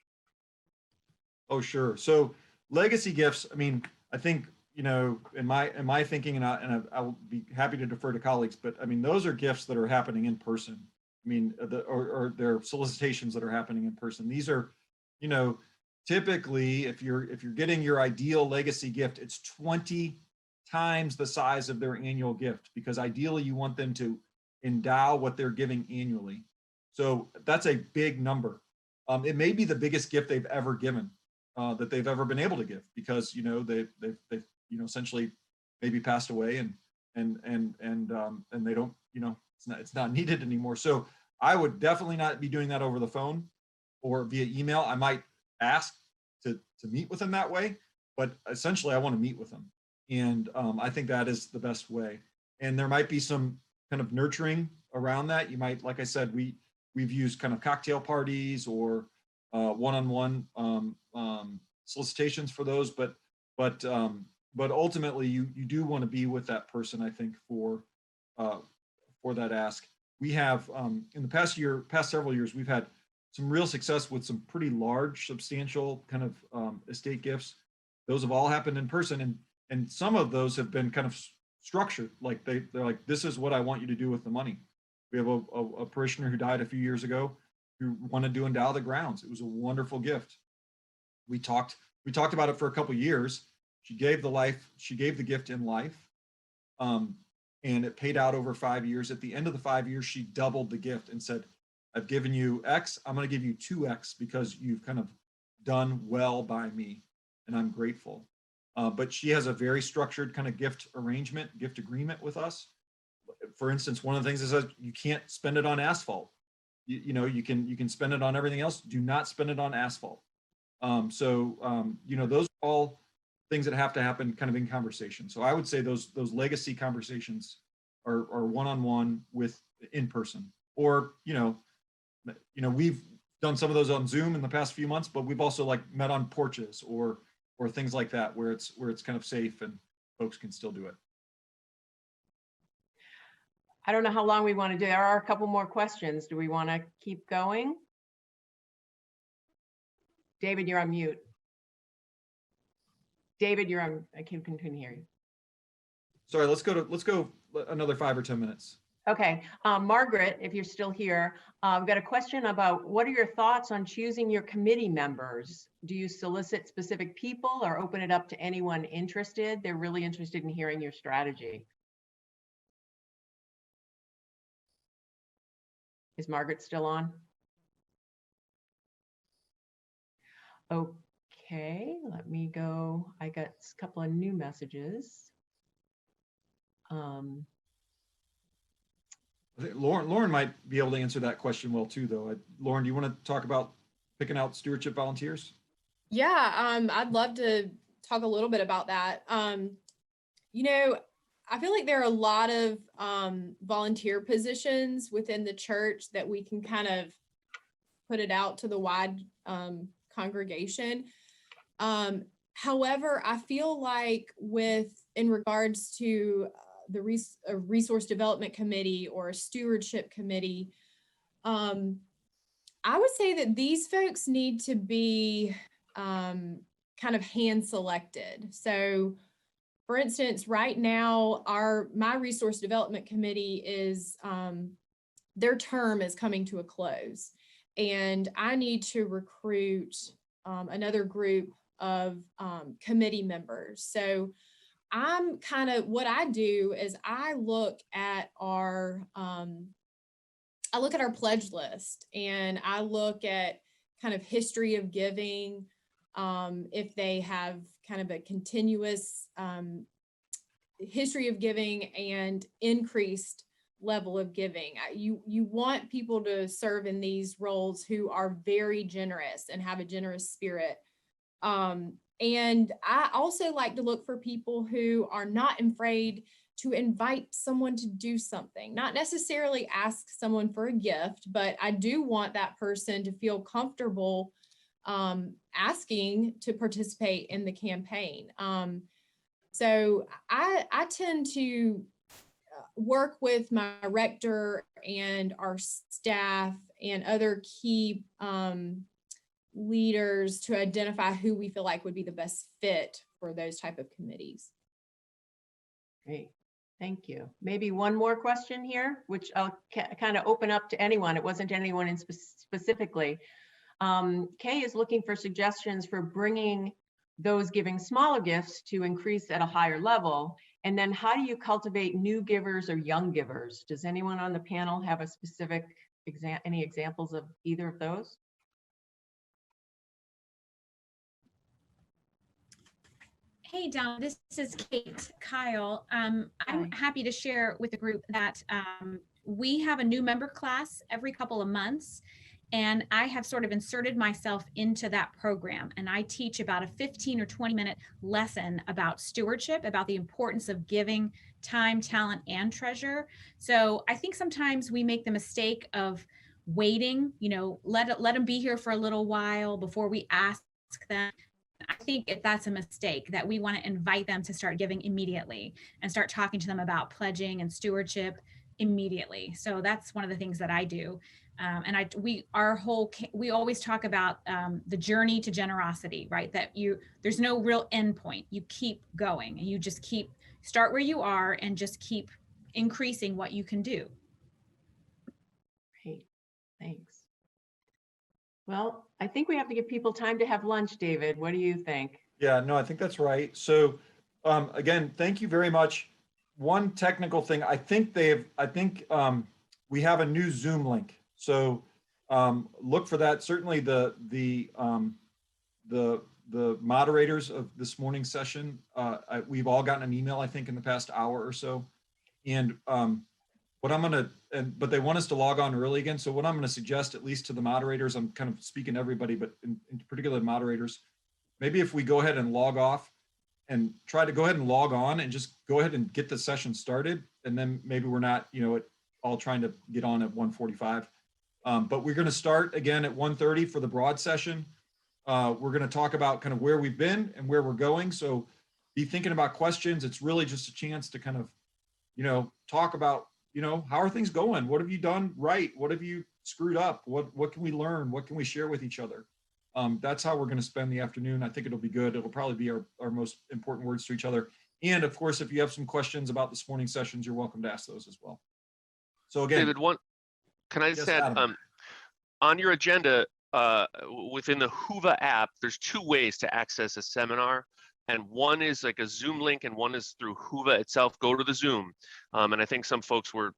Oh, sure. So legacy gifts, I mean, I think, you know, in my thinking, and I will be happy to defer to colleagues, but I mean, those are gifts that are happening in person. I mean, or they're solicitations that are happening in person. These are, you know, typically if you're getting your ideal legacy gift, it's 20 times the size of their annual gift, because ideally you want them to endow what they're giving annually. So that's a big number. It may be the biggest gift they've ever given, that they've ever been able to give, because, you know, they've you know, essentially maybe passed away and they don't, you know, it's not needed anymore. So I would definitely not be doing that over the phone or via email. I might ask to meet with them that way, but essentially I want to meet with them. And I think that is the best way. And there might be some kind of nurturing around that. You might, like I said, we've used kind of cocktail parties or one-on-one solicitations for those, but ultimately you do want to be with that person, I think, for that ask. We have in the past several years, we've had some real success with some pretty large, substantial kind of estate gifts. Those have all happened in person, and some of those have been kind of structured. Like they're like, this is what I want you to do with the money. We have a parishioner who died a few years ago who wanted to endow the grounds. It was a wonderful gift. We talked about it for a couple of years. She gave the gift in life, and it paid out over 5 years. At the end of the 5 years, she doubled the gift and said, I've given you X, I'm going to give you 2X because you've kind of done well by me, and I'm grateful. But she has a very structured kind of gift agreement with us. For instance, one of the things is that you can't spend it on asphalt. You know, you can spend it on everything else. Do not spend it on asphalt. You know, those are all things that have to happen kind of in conversation. So I would say those legacy conversations are one-on-one with in person, or, you know, we've done some of those on Zoom in the past few months, but we've also like met on porches or things like that, where it's kind of safe and folks can still do it. I don't know how long we want to do. There are a couple more questions. Do we want to keep going? David, you're on mute. David, you're on. I couldn't hear you. Sorry, let's go another 5 or 10 minutes. Okay, Margaret, if you're still here, I've got a question about what are your thoughts on choosing your committee members? Do you solicit specific people or open it up to anyone interested? They're really interested in hearing your strategy. Is Margaret still on? Okay, let me go. I got a couple of new messages. I think Lauren might be able to answer that question well too, though. Lauren, do you want to talk about picking out stewardship volunteers? Yeah, I'd love to talk a little bit about that. You know, I feel like there are a lot of volunteer positions within the church that we can kind of put it out to the wide congregation. However, I feel like in regards to the resource development committee or a stewardship committee, I would say that these folks need to be kind of hand selected. So for instance, right now, my resource development committee is, their term is coming to a close, and I need to recruit another group of committee members. So what I do is I look at our pledge list, and I look at kind of history of giving, if they have kind of a continuous history of giving and increased level of giving. You want people to serve in these roles who are very generous and have a generous spirit. And I also like to look for people who are not afraid to invite someone to do something, not necessarily ask someone for a gift, but I do want that person to feel comfortable asking to participate in the campaign. So I tend to, work with my rector and our staff and other key leaders to identify who we feel like would be the best fit for those type of committees. Great, thank you. Maybe one more question here, which I'll kind of open up to anyone. It wasn't anyone in specifically. Kay is looking for suggestions for bringing those giving smaller gifts to increase at a higher level. And then how do you cultivate new givers or young givers? Does anyone on the panel have a specific any examples of either of those? Hey, Don, this is Kate Kyle. I'm happy to share with the group that we have a new member class every couple of months, and I have sort of inserted myself into that program. And I teach about a 15 or 20-minute lesson about stewardship, about the importance of giving time, talent, and treasure. So I think sometimes we make the mistake of waiting, let them be here for a little while before we ask them. I think that's a mistake, that we want to invite them to start giving immediately and start talking to them about pledging and stewardship immediately. So that's one of the things that I do. And we always talk about the journey to generosity, right? That there's no real end point. You keep going and you just start where you are and just keep increasing what you can do. Great, thanks. Well, I think we have to give people time to have lunch, David. What do you think? Yeah, no, I think that's right. So again, thank you very much. One technical thing, I think we have a new Zoom link. So look for that. Certainly the moderators of this morning's session, we've all gotten an email, I think, in the past hour or so. And but they want us to log on early again. So what I'm going to suggest, at least to the moderators, I'm kind of speaking to everybody, but in particular the moderators, maybe if we go ahead and log off and try to go ahead and log on and just go ahead and get the session started. And then maybe we're not, all trying to get on at 1:45. But we're going to start again at 1:30 for the broad session. We're going to talk about kind of where we've been and where we're going. So be thinking about questions. It's really just a chance to kind of, talk about, how are things going? What have you done right? What have you screwed up? What can we learn? What can we share with each other? That's how we're going to spend the afternoon. I think it'll be good. It'll probably be our most important words to each other. And of course, if you have some questions about this morning's sessions, you're welcome to ask those as well. So again, David, can I just add, on your agenda, within the Whova app, there's two ways to access a seminar. And one is like a Zoom link and one is through Whova itself. Go to the Zoom. And I think some folks were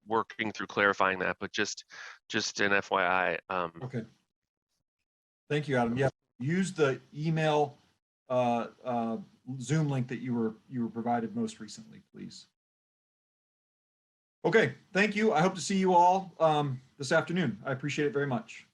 working through clarifying that, but just an FYI. Okay. Thank you, Adam. Yeah, use the email Zoom link that you were provided most recently, please. Okay, thank you. I hope to see you all this afternoon. I appreciate it very much.